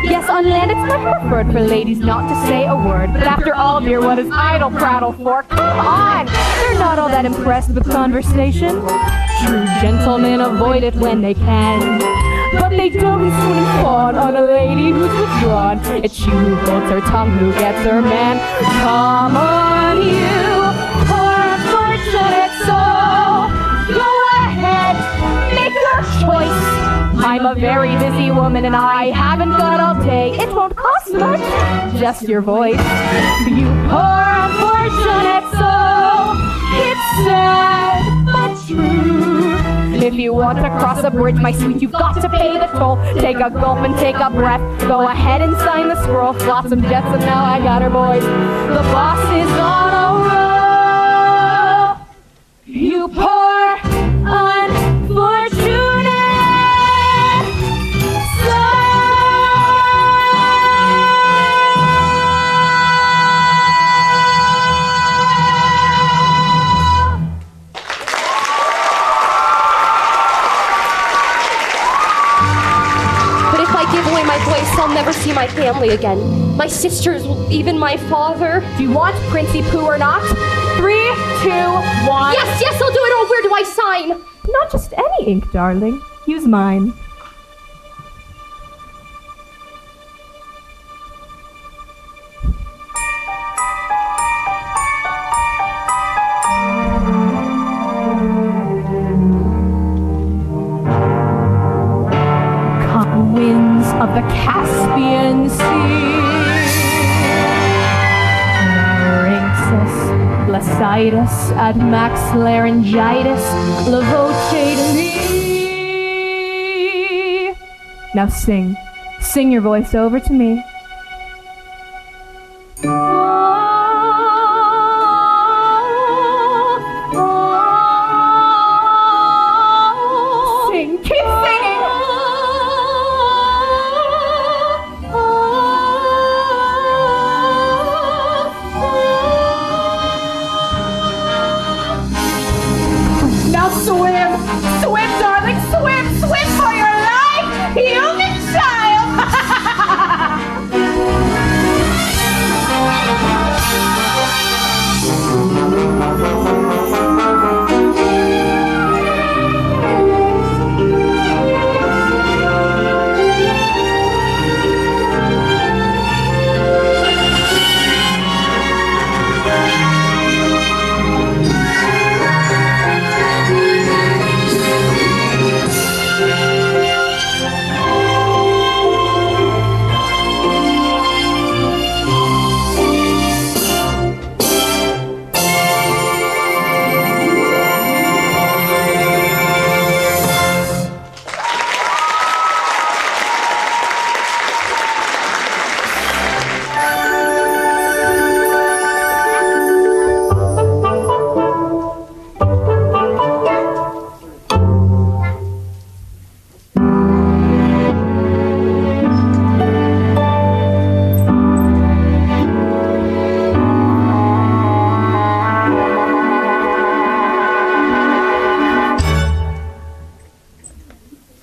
Yes, on land it's not preferred for ladies not to say a word. But after all, dear, what is idle prattle for? Come on! They're not all that impressed with conversation. True gentlemen avoid it when they can. But they don't soon and fawn on a lady who's withdrawn. It's she who holds her tongue who gets her man. Come on, you poor unfortunate soul. Go ahead, make your choice. I'm a very busy woman and I haven't got all day. It won't cost much, just your voice. You poor unfortunate soul. It's sad, but true. If you want to cross a bridge, my sweet, you've got to pay the toll. Take a gulp and take a breath. Go ahead and sign the scroll. Flotsam jetsam, now I got her, boys. The boss is on a roll. You poor unfortunate. I'll never see my family again. My sisters, even my father. Do you want Princey Pooh or not? 3, 2, 1. Yes, I'll do it. Oh, where do I sign? Not just any ink, darling. Use mine. Come winds of the Caspian Sea. Blasitis, admax laryngitis, lavoce to me. Now sing. Sing your voice over to me. Sing. Keep singing. Now swim! Swim, darling! Swim! Swim for your life! Human child!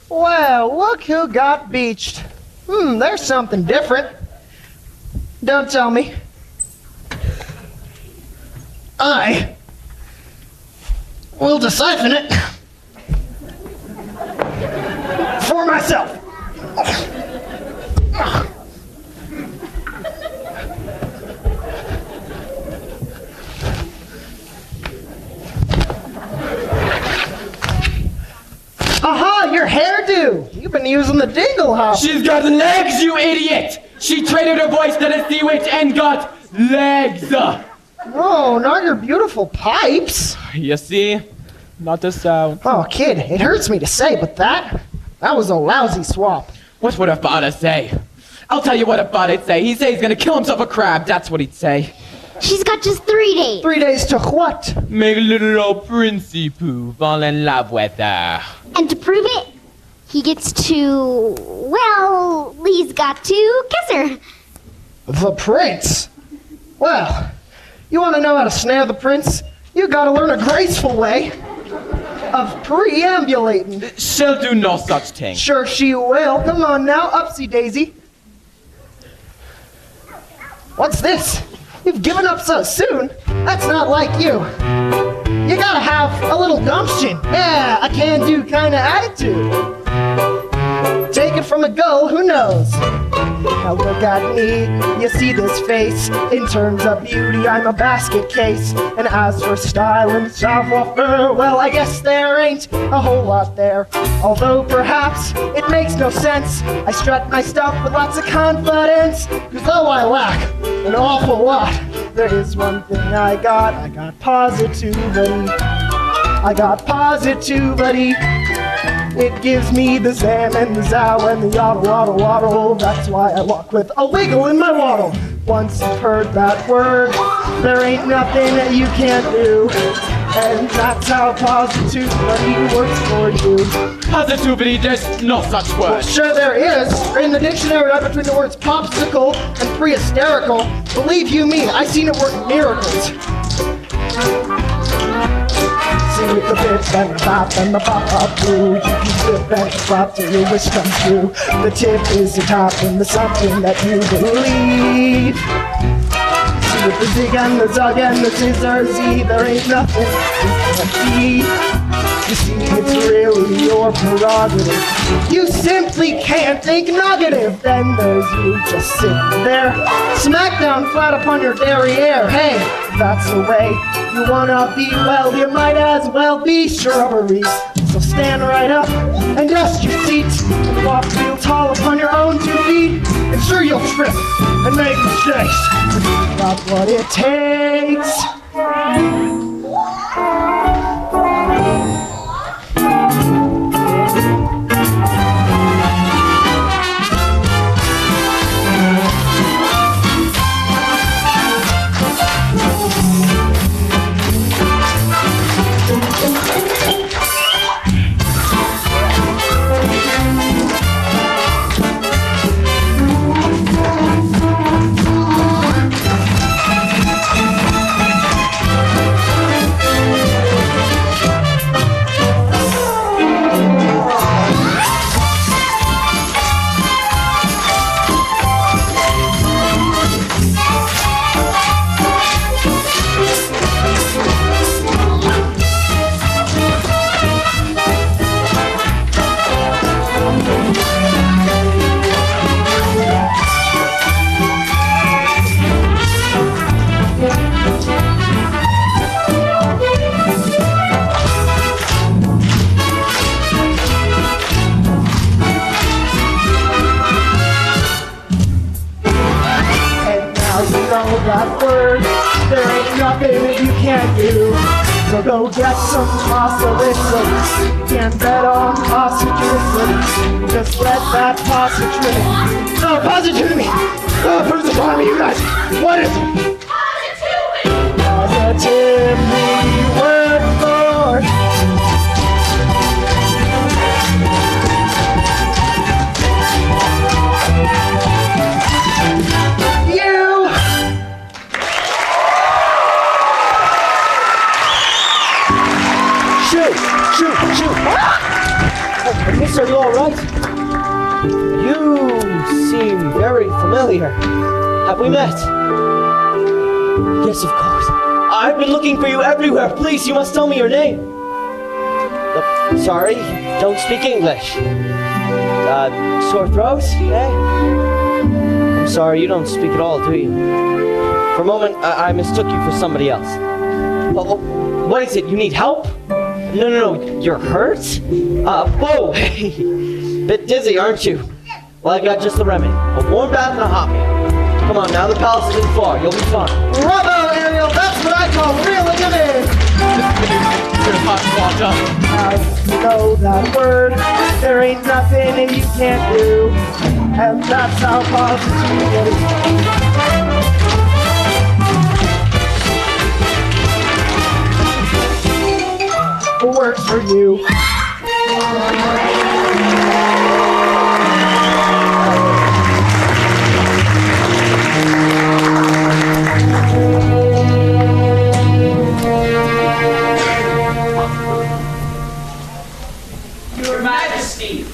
Well, look who got beached. There's something different. Don't tell me. I will siphon it for myself. Aha, your hairdo! You've been using the dingle hop. She's got legs, you idiot! She traded her voice to the sea witch and got legs! Oh, not your beautiful pipes. You see? Not the sound. Oh, kid, it hurts me to say, but that was a lousy swap. What would a father say? I'll tell you what a father'd say. He'd say he's gonna kill himself a crab. That's what he'd say. She's got just 3 days. 3 days to what? Make little old Princey Pooh fall in love with her. And to prove it, he gets to, well, he's got to kiss her. The prince? Well, you want to know how to snare the prince? You gotta learn a graceful way of preambulating. She'll do no such thing. Sure she will. Come on now, upsy daisy. What's this? You've given up so soon? That's not like you. You gotta have a little gumption. Yeah, a can-do kind of attitude. Take it from a gull, who knows? Now look at me, you see this face. In terms of beauty, I'm a basket case. And as for style and savoir-faire, well, I guess there ain't a whole lot there. Although perhaps it makes no sense, I strut my stuff with lots of confidence. Cause though I lack an awful lot, there is one thing I got positivity. I got positivity. It gives me the zam and the zow and the yaddle, waddle, waddle. That's why I walk with a wiggle in my waddle. Once you've heard that word, there ain't nothing that you can't do. And that's how positivity works for you. Positivity, there's no such word. Well, sure there is. In the dictionary, right between the words popsicle and pre-hysterical. Believe you me, I've seen it work miracles. See the bip and the bop and the bop boo. You can flip and flop till your wish comes true. The tip is the top and the something that you believe. See with the zig and the zug and the scissor Z, there ain't nothing you can't see. You see, it's really your prerogative. You simply can't think negative. Then there's you just sitting there, smack down flat upon your derriere. Hey, that's the way you wanna be. Well, you might as well be shrubberies. So stand right up and dust your seat. Walk real tall upon your own 2 feet. And sure you'll trip and make mistakes. That's what it takes. That word, there ain't nothing that you can't do. So go get some pasta. You can't bet on positivity. Just let that pasta trip. No, positivity! Who's the bottom of you guys? What is it? Positivity, word for it. Miss, are you all right? You seem very familiar. Have we met? Yes, of course. I've been looking for you everywhere. Please, you must tell me your name. Sorry, don't speak English. Sore throat? Eh? I'm sorry, you don't speak at all, do you? For a moment, I mistook you for somebody else. Oh, what is it? You need help? No, you're hurt? Whoa! Bit dizzy, aren't you? Well, I've got just the remedy. A warm bath and a hot meal. Come on, now the palace isn't far. You'll be fine. Bravo, Ariel! That's what I call reeling him in! Now, you know that word. There ain't nothing that you can't do. And that's how positive works for you. Your Majesty,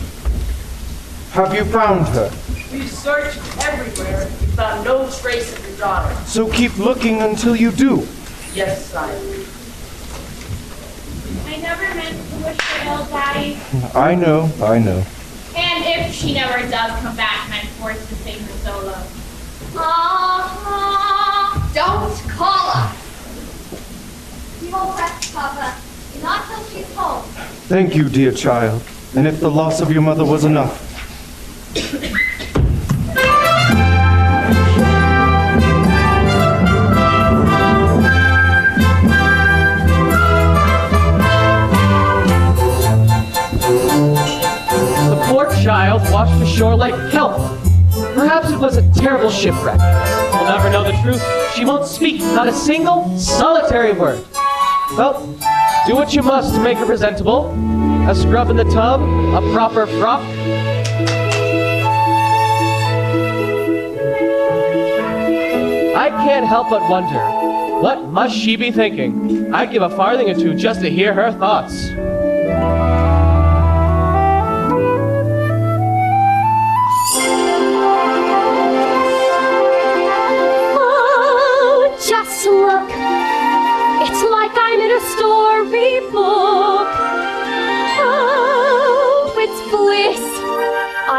Have you found her? we searched everywhere. We found no trace of your daughter. So keep looking until you do. Yes, sire. I never meant to wish her ill, Daddy. I know. And if she never does come back and I'm forced to sing her solo. Don't call us. We won't rest, Papa. Not till she's home. Thank you, dear child. And if the loss of your mother was enough, child washed ashore like kelp. Perhaps it was a terrible shipwreck. We'll never know the truth. She won't speak, not a single, solitary word. Well, do what you must to make her presentable. A scrub in the tub, a proper frock. I can't help but wonder, what must she be thinking? I'd give a farthing or two just to hear her thoughts. Just look, it's like I'm in a storybook.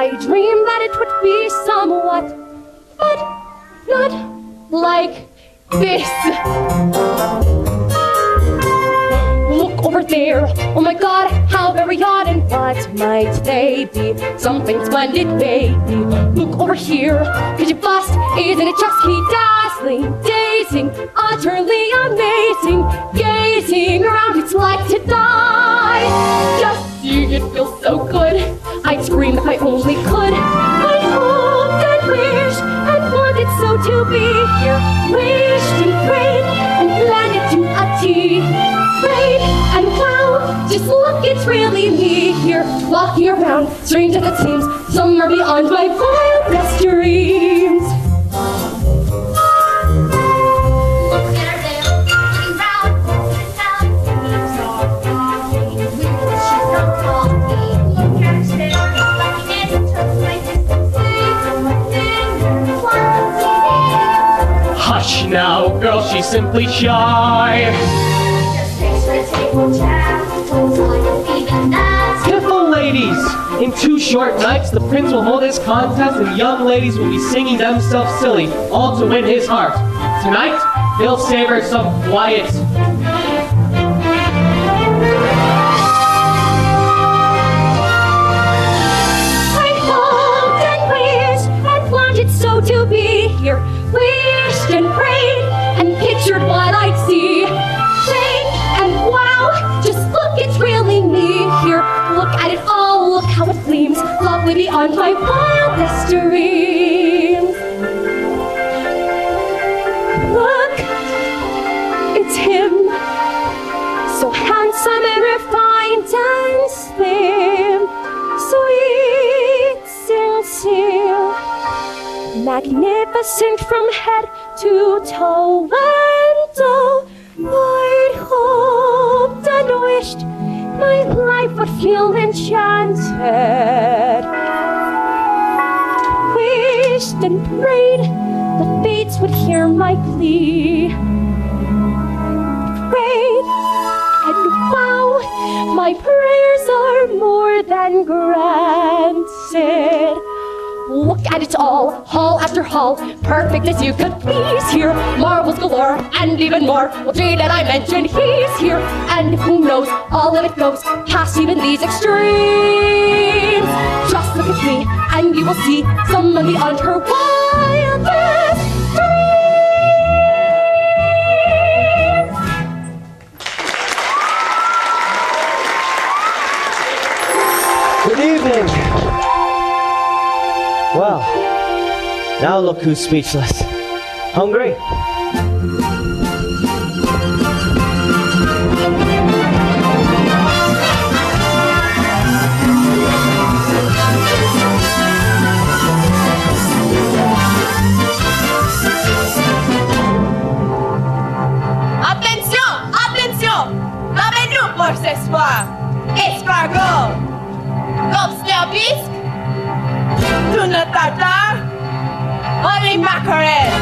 I dreamed that it would be somewhat, but not like this. Look over there, oh my God, how very odd, and what might they be? Something splendid, baby. Look over here, could you bust? Isn't it just sweet, dazzling, dazing, utterly amazing? Gazing around, it's like to die. Just seeing it feels so good. I'd scream if I only could. I hoped and wished and wanted so to be here. Wished and prayed and planned it to a T. Prayed and wow, just look, it's really me here, walking around, strange as it seems, somewhere beyond my wildest dreams. Hush now, girl, she's simply shy. Careful, ladies! In 2 short nights, the prince will hold his contest and young ladies will be singing themselves silly, all to win his heart. Tonight, he'll savor some quiet. I hoped and wished and wanted so to be here. Wished and prayed and pictured what I'd see. Prayed and wow, just look, it's really me here. Look at it all, look how it gleams, lovely beyond my wildest dreams. Look, it's him, so handsome and refined and slim, sweet, sincere, magnificent from head to toe, and oh, I'd hoped and wished my life would feel enchanted. Wished and prayed the fates would hear my plea. Prayed, and wow, my prayers are more than granted. Look at it all, hall after hall, perfect as you could please here. Marvels galore, and even more. Well, Jane that I mentioned, he's here. And who knows, all of it goes past even these extremes. Just look at me, and you will see someone beyond her wildest dreams. Good evening. Well, now look who's speechless. Hungry? Attention, attention! L'avez-nous pour ce soir? Escargot, lobster bisque, tuna tartare, ou les maquerelles?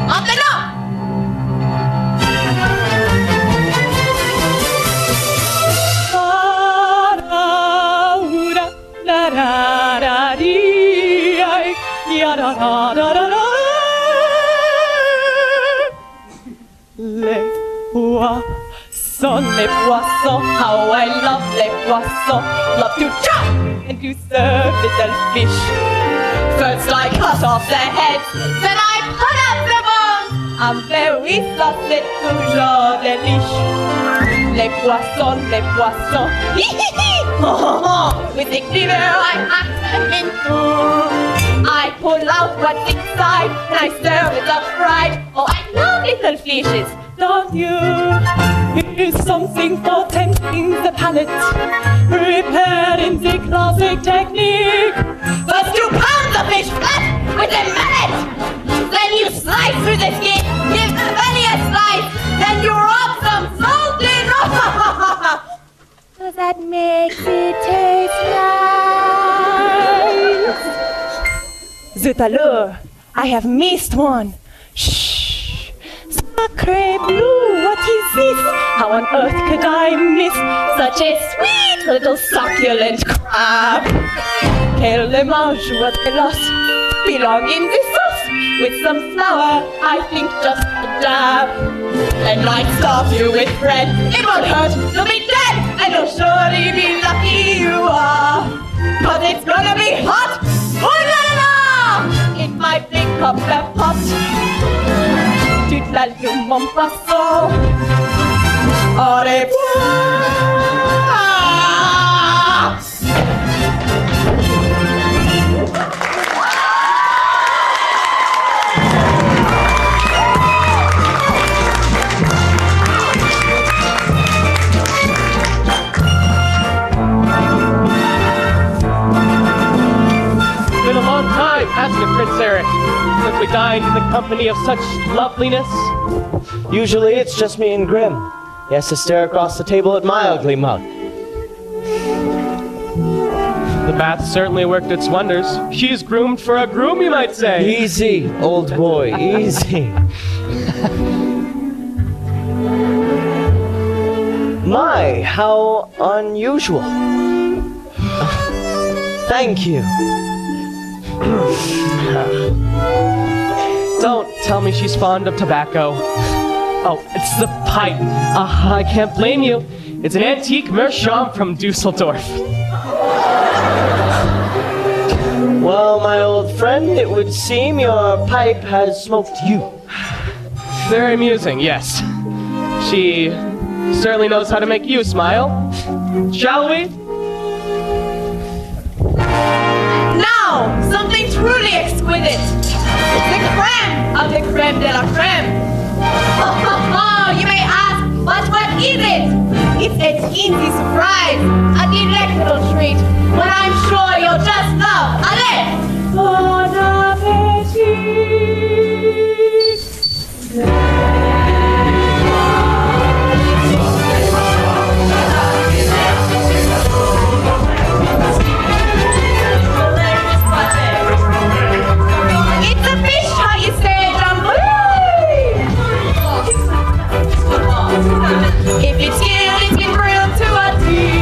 Maintenant! Les poissons, how I love les poissons. Love to jump and to serve little fish. First I cut off the heads, then I put up the bones. I'm very soft, c'est toujours delish. Les poissons, hi hi hi, ho ho ho. With the cleaver I hack them in two. I pull out what's inside and I serve it up fried. Oh, I love little fishes, don't you? Here's something for tempting the palate, prepared in the classic technique. First you pound the fish flat with a mallet, then you slice through the skin, give the belly a slice, then you rub some salt in. Cause that makes it taste nice. Zut alors, I have missed one. Shh. Sacre bleu, what is this? How on earth could I miss such a sweet little succulent crab? Quel mange de l'os belong in this sauce with some flour, I think just a dab. And might starve you with bread. It won't hurt, you'll be dead, and you'll surely be lucky you are. 'Cause it's gonna be hot, oh la la! In my big copper pot. Tu t'allumes mon poisson. Au revoir. It's been a long time, hasn't it, Prince Eric, since we dined in the company of such loveliness? Usually it's just me and Grim. He has to stare across the table at my ugly mug. The bath certainly worked its wonders. She's groomed for a groom, you might say. Easy, old boy, easy. My, how unusual. Thank you. Don't tell me she's fond of tobacco. Oh, it's the pipe. I can't blame you. It's an antique meerschaum from Dusseldorf. Well, my old friend, it would seem your pipe has smoked you. Very amusing, yes. She certainly knows how to make you smile. Shall we? Now, something truly exquisite. It's the creme of the creme de la creme. Oh, you may ask, but what is it? It's a teensy surprise, a delectable treat, one I'm sure you'll just love. Allez! Bon appétit! It's a fish, how you say, Jumbo? If it's skilled, it's been grilled to a tea.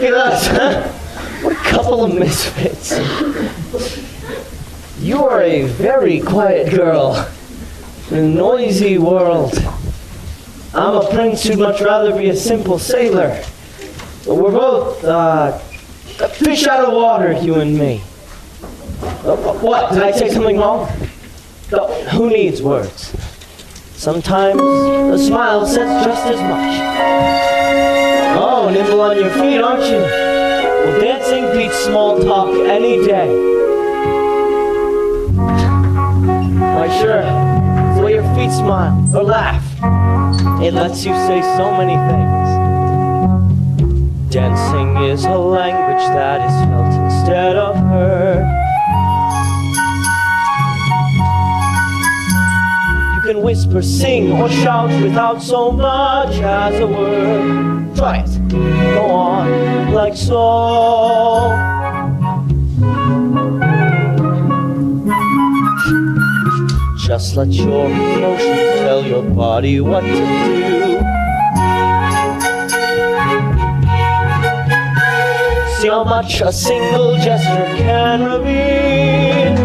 Look at us, huh? What a couple of misfits. You are a very quiet girl in a noisy world. I'm a prince who'd much rather be a simple sailor. But we're both, a fish out of water, you and me. What? Did I say something wrong? No, who needs words? Sometimes a smile says just as much. Oh, nimble on your feet, aren't you? Well, dancing beats small talk any day. Why, sure. It's the way your feet smile or laugh. It lets you say so many things. Dancing is a language that is felt instead of heard. You can whisper, sing, or shout without so much as a word. Try it. Go on, like so. Just let your emotions tell your body what to do. See how much a single gesture can reveal.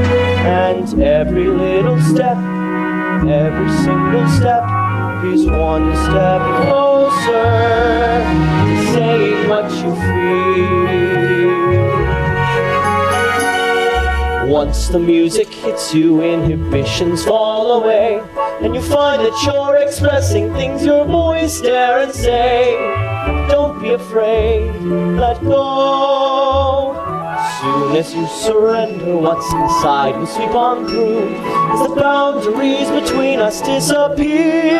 And every little step, every single step is one step closer to saying what you feel. Once the music hits you, inhibitions fall away, and you find that you're expressing things your voice dare and say. Don't be afraid, let go. Soon as you surrender, what's inside will sweep on through. As the boundaries between us disappear,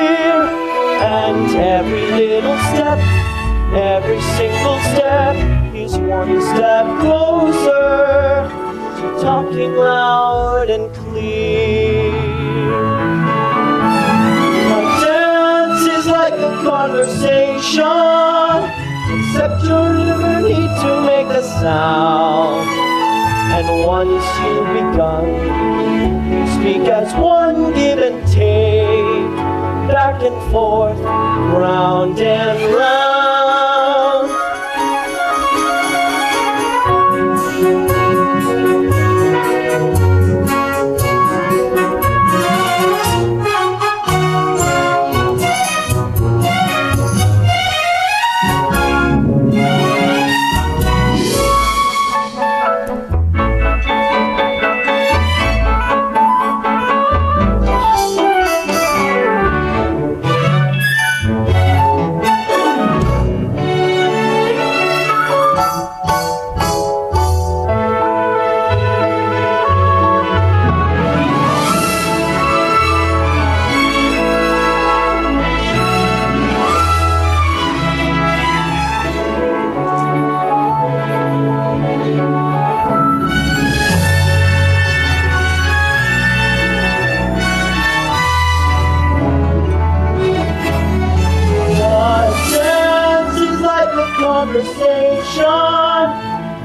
and every little step, every single step is one step closer to talking loud and clear. My dance is like a conversation, except you never need to make a sound. And once you've begun, you speak as one, give and take, back and forth, round and round.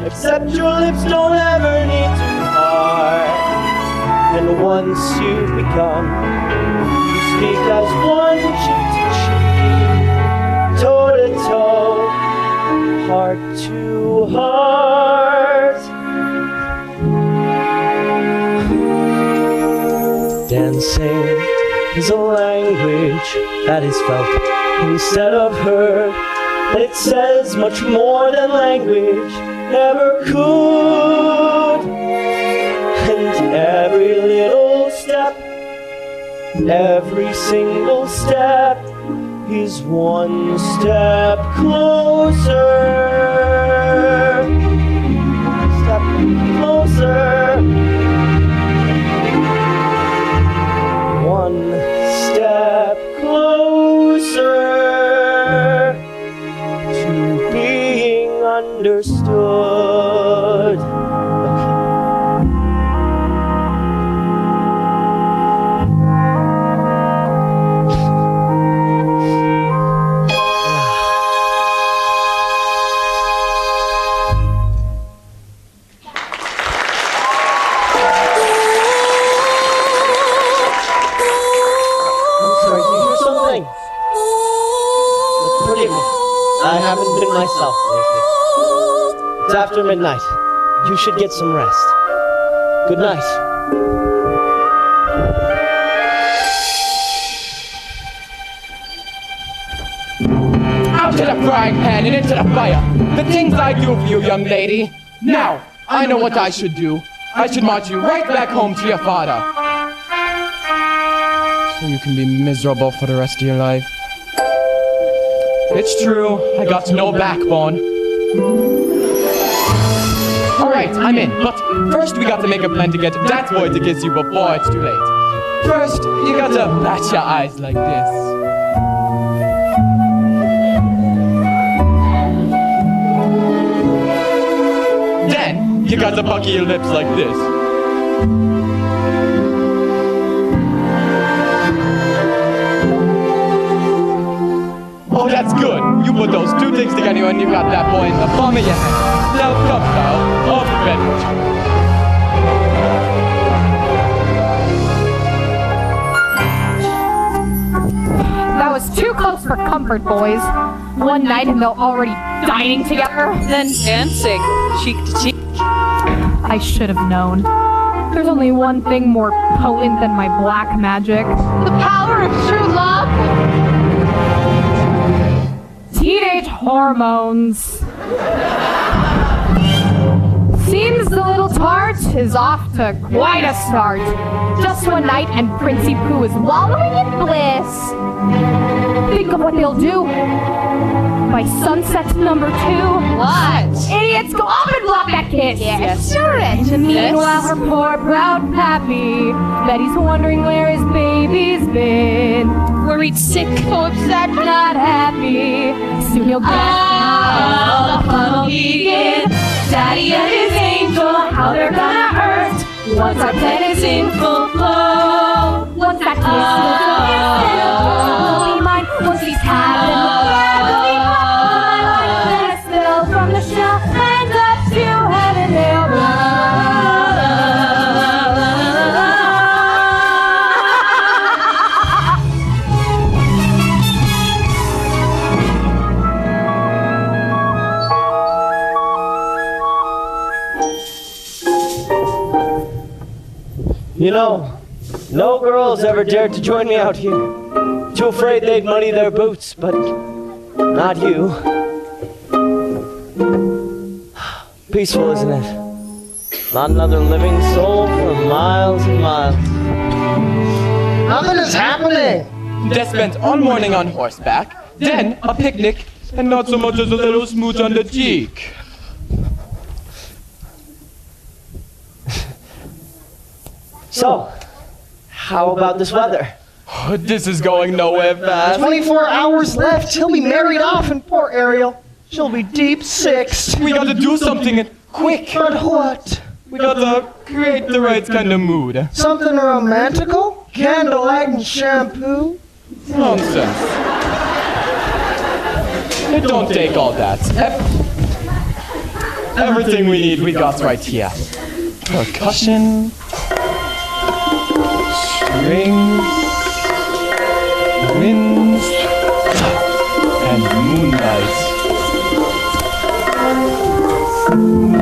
Except your lips don't ever need to part. And once you've begun, you speak as one, cheek to cheek, toe to toe, heart to heart. Dancing is a language that is felt instead of heard. But it says much more than language ever could. And every little step, every single step is one step closer. Step closer. One step closer to being understood. I haven't been myself lately. It's after midnight. You should get some rest. Good night. Out to the frying pan and into the fire. The things I do for you, young lady. Now, I know what I should do. I should march you right back home to your father. So you can be miserable for the rest of your life. It's true, I got no backbone. Alright, I'm in, but first we got to make a plan to get that boy to kiss you before it's too late. First, you got to bat your eyes like this. Then, you got to bucky your lips like this. Oh, that's good. You put those two things together and you got that boy in the palm of your hand. Now come, pal. Off to bed. That was too close for comfort, boys. One night and they're already dining together. Then dancing, cheek to cheek. I should have known. There's only one thing more potent than my black magic. The power of true love. Teenage hormones. Seems the little tart is off to quite a start. Just one night and Princey Pooh is wallowing in bliss. Think of what they'll do. By sunset number 2. What? Idiots, go up and block that kiss. Yes. Sure it. And meanwhile, her poor proud pappy, Betty's wondering where his baby's been. Worried, sick, So upset, not happy. Soon he'll get the fun will begin. Daddy and his angel, how they're gonna hurt. Once our plan is in full flow. Once that kiss will be mine. Once he's had it, family fun. Then a spill from the shell and up to heaven they'll You know, no girls ever dared to join me out here. Too afraid they'd muddy their boots, but not you. Peaceful, isn't it? Not another living soul for miles and miles. Nothing is happening. They spent all morning on horseback, then a picnic, and not so much as a little smooch on the cheek. So, how about this weather? Oh, this is going nowhere fast. 24 hours left. He'll be married off, and poor Ariel, she'll be deep sixed. We gotta do something and quick. But what? We gotta create the right kind of mood. Something romantical? Candlelight and shampoo? Nonsense. It don't take all that. Everything we need, we got right here. Percussion, strings, winds, and moonlight.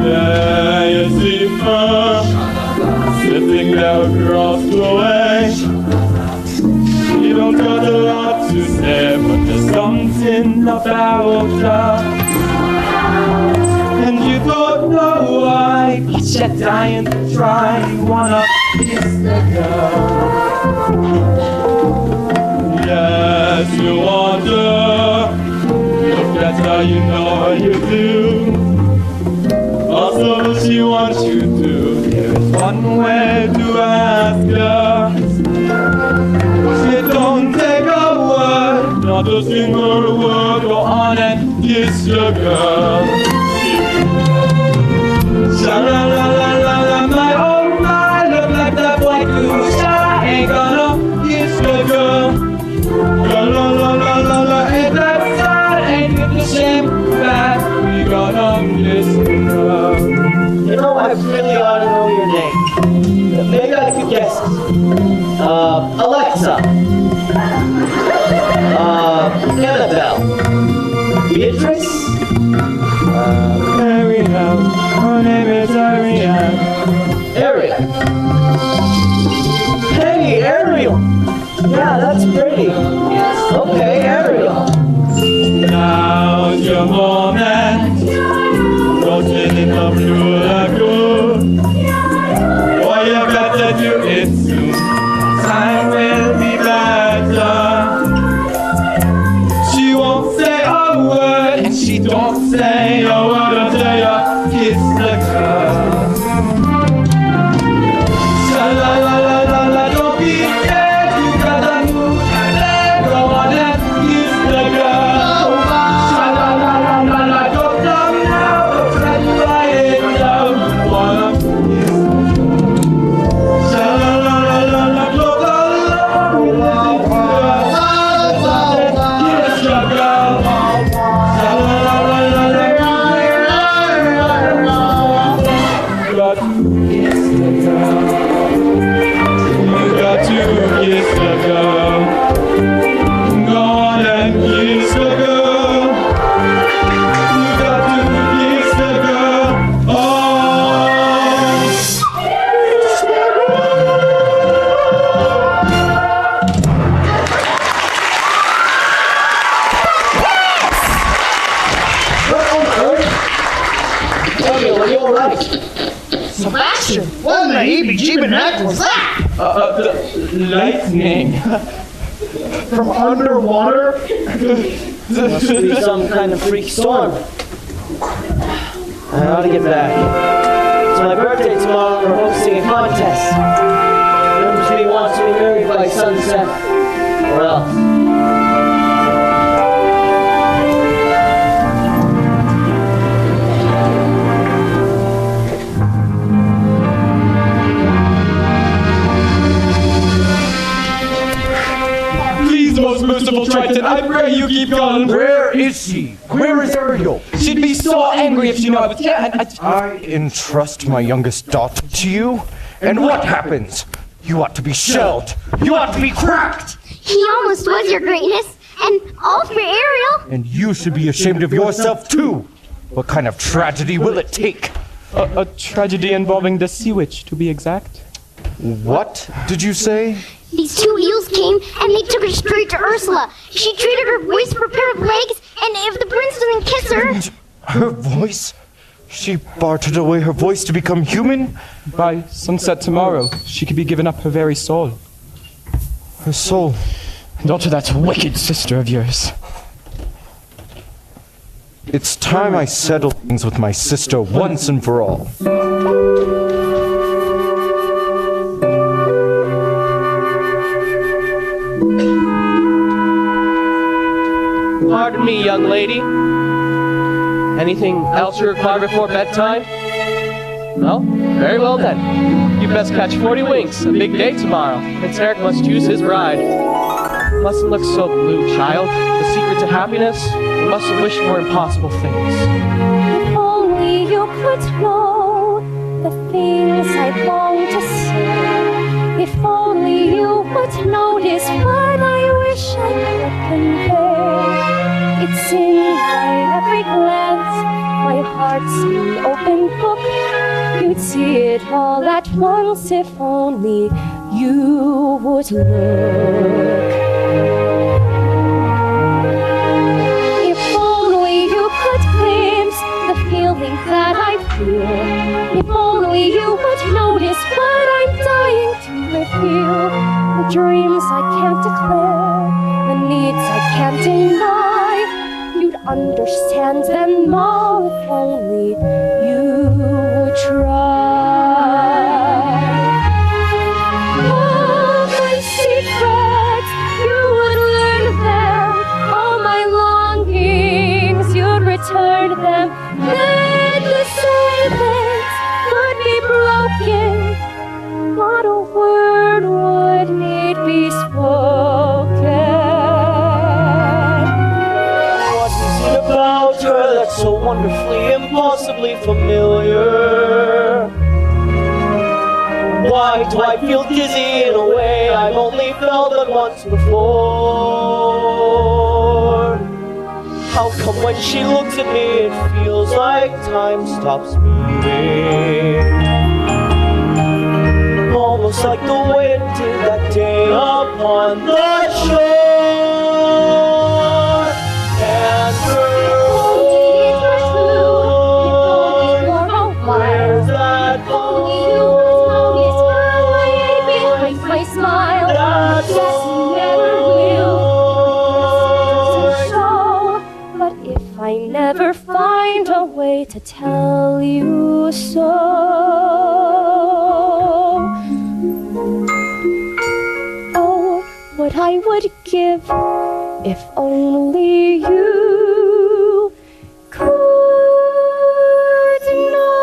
There you see her, slipping down across the way. She don't got a lot to say, but there's something about her. And you don't know why, but you're dying to try. You wanna kiss the girl. Yes, you wonder, look, that's how you know you do. Also, she wants you to. There's one way to ask her. She don't take a word, not a single word. Go on and kiss your girl. Sha-la-la-la-la-la, my oh my, look like that white goose. I ain't gonna kiss your girl. La-la-la-la-la-la, ain't that sad? Ain't it a shame that we gonna kiss your girl? You know, I really ought to know your name. Maybe I could guess it. Alexa. Annabelle. Beatrice. Her name is Ariel. Ariel. Hey, Ariel. Yeah, that's pretty. Okay, Ariel. Now's your moment. Floating in the blue lagoon. Boy, you got to do it soon. Time will be better. She won't say a word, and she don't say a word until you kiss the girl. Sha la la la la la, don't be scared. You gotta move and let go on and kiss the girl. Sha la la la la la, don't stop now. Let right it down. Wanna kiss the girl. Sha la la la la la, don't stop now. Kiss the girl. Sha la la la la la. Got to kiss the girl. You got to kiss the girl. Go on and kiss the girl. You got to kiss the girl. Oh. Ariel, are you alright? Sebastian, what in the heebie-jeebie heck was that? Lightning. From underwater? Must be some kind of freak storm. I ought to get back. It's my birthday tomorrow and we're hosting a contest. Whoever to be wants to be married by sunset, or else. Please, most merciful Triton, I pray you keep calling. Where is she? Where is Ariel? She'd be so angry if she knew I was here. I entrust my youngest daughter to you, and what happens? You ought to be shelled. You ought to be cracked. He almost was, Your Greatness, and all for Ariel. And you should be ashamed of yourself, too. What kind of tragedy will it take? A tragedy involving the sea witch, to be exact. What did you say? These two eels came, and they took her straight to Ursula. She treated her voice for a pair of legs, and if the prince doesn't kiss her... Her voice? She bartered away her voice to become human? By sunset tomorrow, she could be given up her very soul. Her soul? And all to that wicked sister of yours. It's time I settled things with my sister once and for all. Pardon me, young lady. Anything else you require before bedtime? Well, very well then. You best catch 40 winks. A big day tomorrow. Prince Eric must choose his bride. Mustn't look so blue, child. The secret to happiness? You mustn't wish for impossible things. If only you could know the things I long to say. If only you would notice what I wish I could convey. It's in my every glance, my heart's an open book. You'd see it all at once if only you would look. If only you could glimpse the feeling that I feel. If only you would notice what I'm dying to reveal. The dreams I can't declare, the needs I can't deny. You'd understand them all if only you would try. All my secrets, you would learn them. All my longings, you'd return them. Then the silence would be broken. Not a word would need be spoken. About her that's so wonderfully, impossibly familiar. Why do I feel dizzy in a way I've only felt but once before? How come when she looks at me it feels like time stops moving? Almost like the wind did that day upon the shore. And where's that Behind my smile, that yes, never will. But if I never find a way to tell you so, oh, what I would give if only you could know.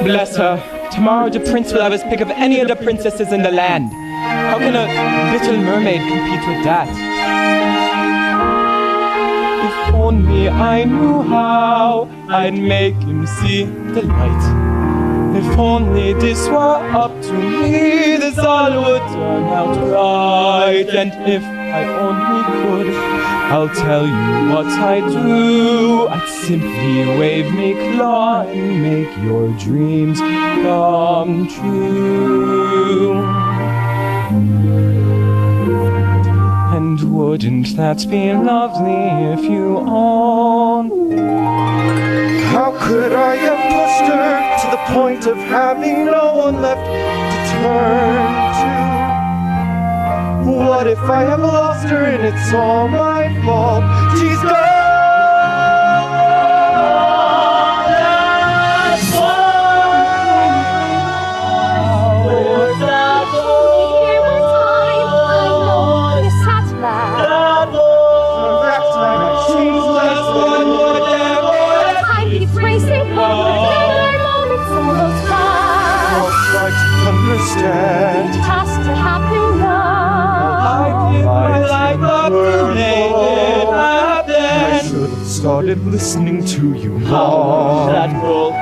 Bless her. Tomorrow the prince will have his pick of any of the princesses in the land. How can a little mermaid compete with that? If only I knew how I'd make him see the light. If only this were up to me, this all would turn out right. And if I only could, I'll tell you what I do. I'd simply wave, make law, and make your dreams come true. And wouldn't that be lovely if you owned me? How could I have pushed her to the point of having no one left to turn to? What if I have lost her and it's all my fault? She's gone! That's where's that Here was time, I know this at last. that time I changed last one more day. Time keeps racing forward, and our moments almost past. I'll try to understand. It has to happen now. I give my life up to make it happen. I should have started listening to you long that will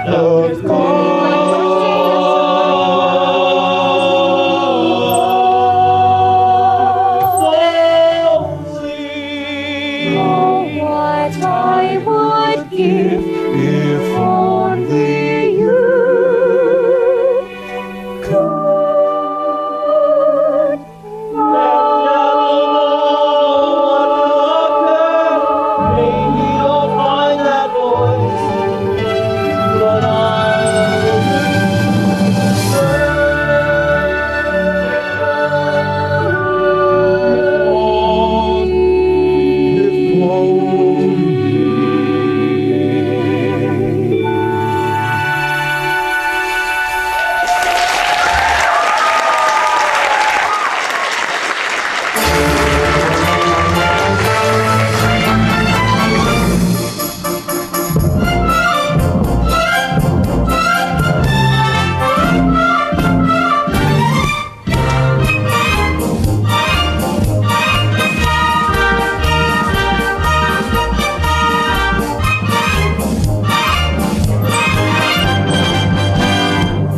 What I would give if only you could Maybe you'll find that voice, but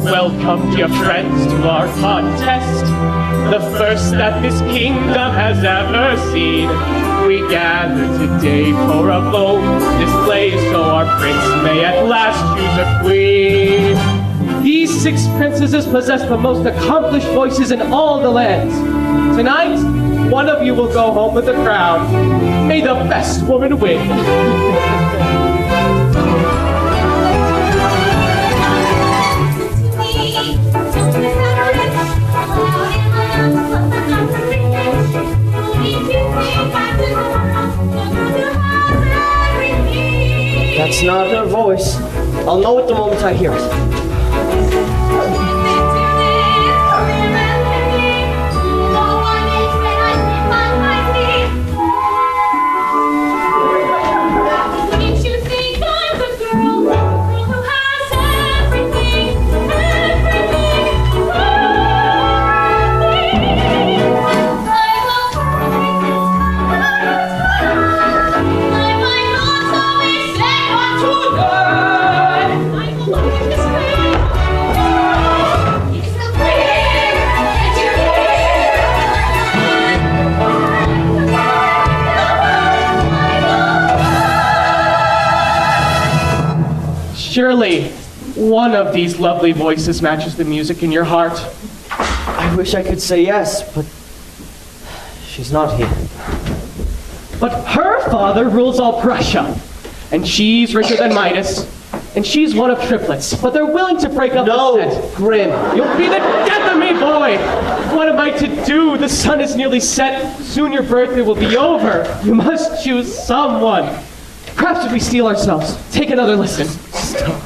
Welcome, dear friends, to our contest, the first that this kingdom has ever seen. We gather today for a vote display so our prince may at last choose a queen. These 6 princesses possess the most accomplished voices in all the lands. Tonight, one of you will go home with the crown. May the best woman win. That's not her voice. I'll know it the moment I hear it. Surely, one of these lovely voices matches the music in your heart. I wish I could say yes, but she's not here. But her father rules all Prussia, and she's richer than Midas, and she's one of triplets, but they're willing to break up the set. Grim. You'll be the death of me, boy! What am I to do? The sun is nearly set. Soon your birthday will be over. You must choose someone. Perhaps if we steel ourselves, take another listen. Stop.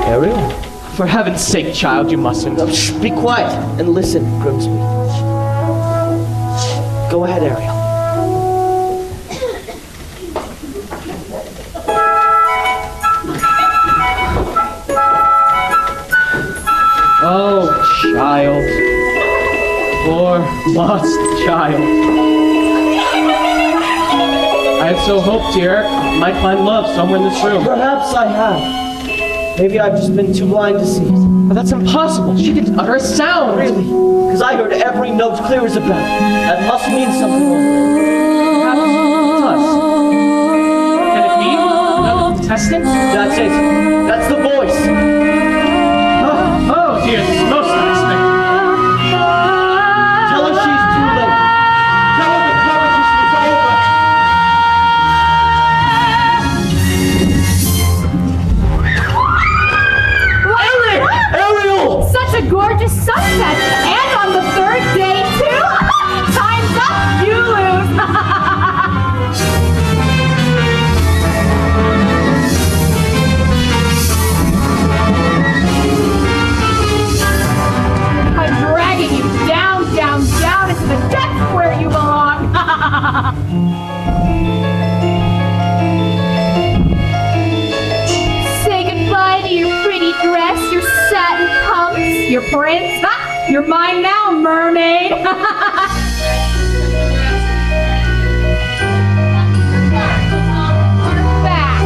Ariel? For heaven's sake, child, you mustn't. No, shh, be quiet and listen, Grimsby. Go ahead, Ariel. Oh, child. Poor, lost child. I had so hoped, dear, I might find love somewhere in this room. Perhaps I have. Maybe I've just been too blind to see it. But that's impossible. She can utter a sound. Really? Because I heard every note clear as a bell. That must mean something. Perhaps it does. Can it be another contestant? That's it. That's the voice. Oh dear, this is most unexpected. Tell her she's too late. Tell her the competition is over. Ariel! Such a gorgeous sunset, and on the third day too. Time's up, you lose. I'm dragging you down, down, down into the depths where you belong. Say goodbye to your pretty dress, your satin pumps, your prince. Ha! You're mine now, mermaid. Back.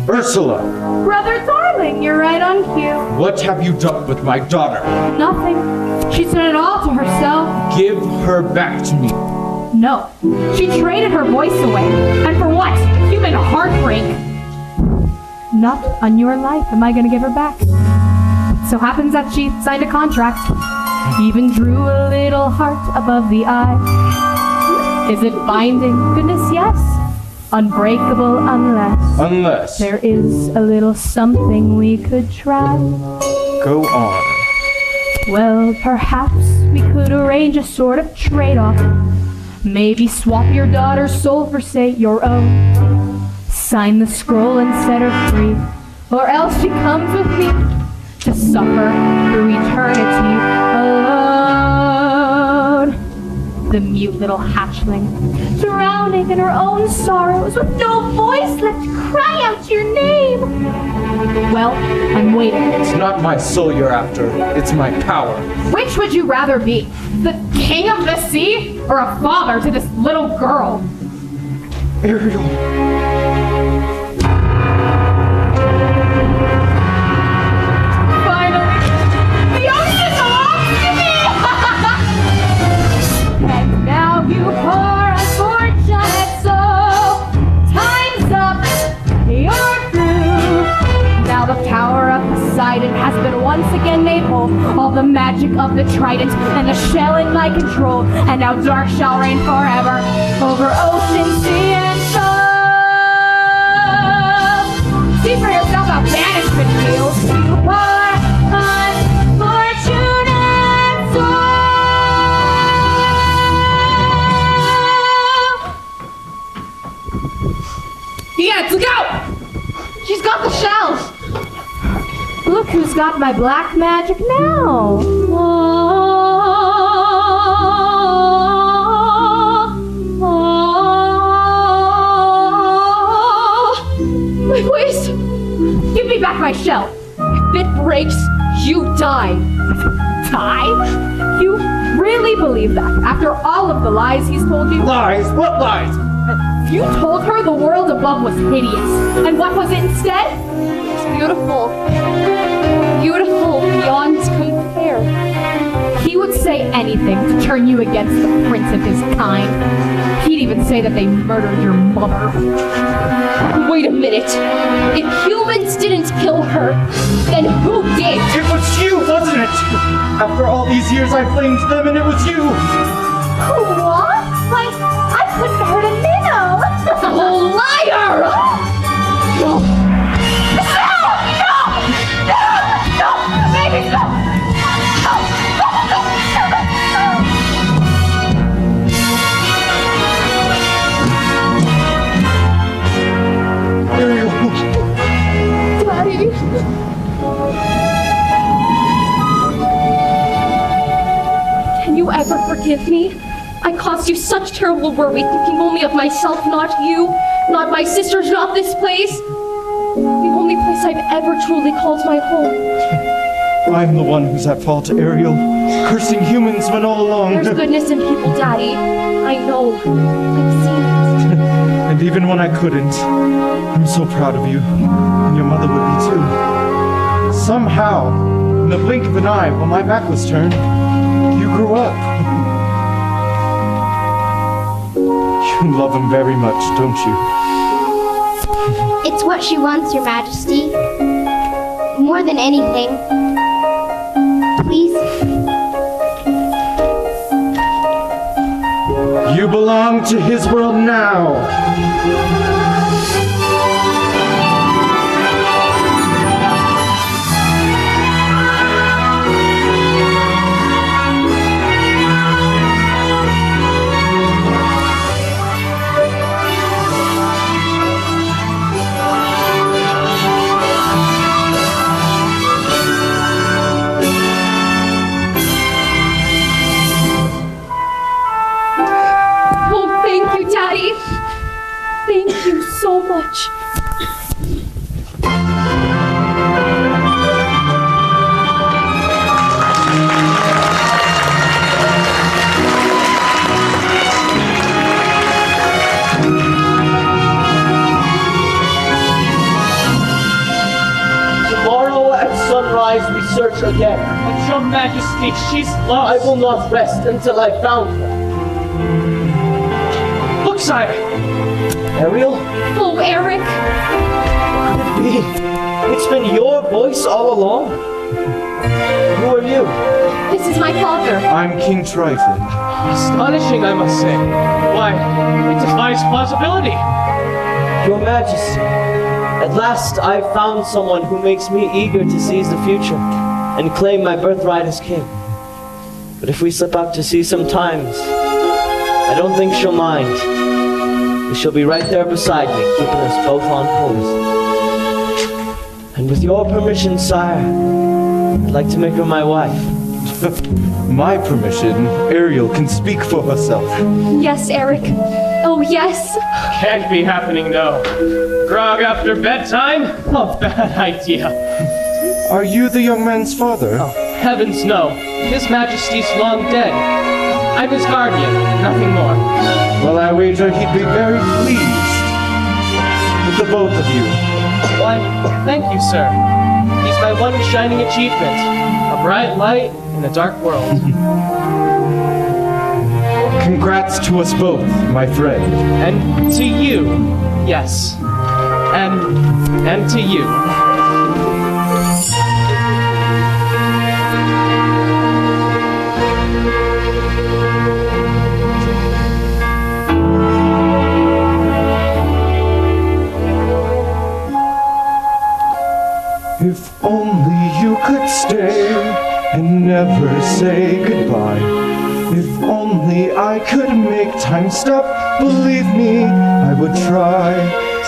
Ursula, Brother darling, you're right on cue. what have you done with my daughter? Nothing. She said it all to herself. Give her back to me. No. She traded her voice away. And for what? Human heartbreak. Not on your life am I going to give her back. So happens that she signed a contract. Even drew a little heart above the eye. Is it binding? Goodness, yes. Unbreakable unless there is a little something we could try. Go on. Well, perhaps we could arrange a sort of trade-off. Maybe swap your daughter's soul for, say, your own. Sign the scroll and set her free. Or else she comes with me to suffer through eternity alone. The mute little hatchling, drowning in her own sorrows with no voice left to cry out your name. Well, I'm waiting. It's not my soul you're after, it's my power. Which would you rather be? The king of the sea or a father to this little girl? Ariel. Finally, the ocean belongs to me! And now you poor unfortunate soul, time's up, you're through. Now the power of Poseidon has been once again made whole. All the magic of the trident and the shell in my control. And now dark shall reign forever over ocean, sea, and soul. See for yourself how banishment feels. You poor unfortunate soul. Yeah, look out! She's got the shells. Look who's got my black magic now. My waist! Give me back my shell. If it breaks, you die. tie? You really believe that after all of the lies he's told you? Lies? What lies? You told her the world above was hideous. And what was it instead? It's beautiful. Beautiful beyond compare. He would say anything to turn you against the prince of his kind. He'd even say that they murdered your mother. Wait a minute. If humans didn't kill her, then who did? It was you, wasn't it? After all these years I blamed them and it was you. What? Why, I couldn't hurt a minnow. Oh, liar! No! Baby, no! Daddy. Can you ever forgive me? I caused you such terrible worry, thinking only of myself, not you, not my sisters, not this place. The only place I've ever truly called my home. I'm the one who's at fault, Ariel. Cursing humans when all along. There's goodness in people, Daddy. I know. I've seen it. And even when I couldn't, I'm so proud of you. And your mother would be too. Somehow, in the blink of an eye, when my back was turned, you grew up. You love him very much, don't you? It's what she wants, Your Majesty. More than anything. Please. You belong to his world now. Thank you so much. Tomorrow at sunrise we search again. But your majesty, she's lost. I will not rest until I found her. Look, sire. Ariel? Oh, Eric. It's been your voice all along. Who are you? This is my father. I'm King Triton. Astonishing, I must say. Why, it defies plausibility. Your Majesty, at last I've found someone who makes me eager to seize the future and claim my birthright as king. But if we slip out to sea sometimes, I don't think she'll mind. She'll be right there beside me, keeping us both on course. And with your permission, sire, I'd like to make her my wife. My permission? Ariel can speak for herself. Yes, Eric. Oh, yes. Can't be happening, though. Grog after bedtime? Oh, bad idea. Are you the young man's father? Oh, heavens no. His Majesty's long dead. I'm his guardian, nothing more. Well, I wager he'd be very pleased with the both of you. Why, thank you, sir. He's my one shining achievement. A bright light in a dark world. Congrats to us both, my friend. And to you, yes. And to you. If only you could stay and never say goodbye. If only I could make time stop, believe me, I would try.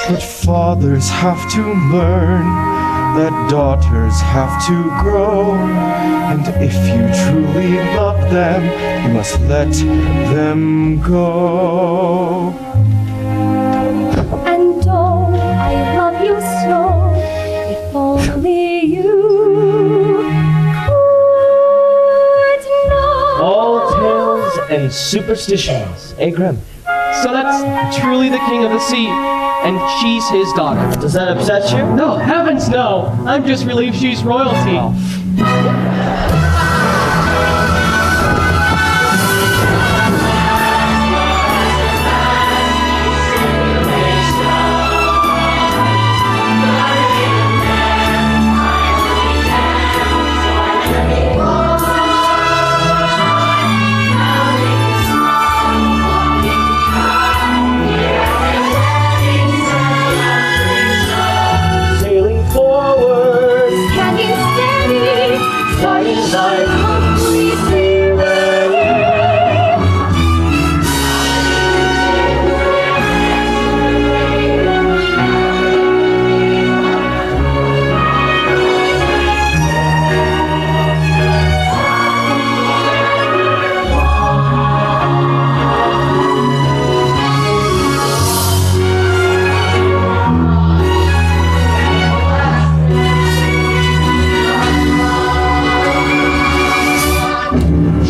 But fathers have to learn that daughters have to grow. And if you truly love them, you must let them go. And oh, I love you so. If only you could and superstitions. Eh, Grim? So that's truly the king of the sea, and she's his daughter. Does that upset you? No, heavens no! I'm just relieved she's royalty. Sailing forward, Hanging steady, fighting like hungry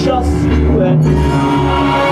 just you and me.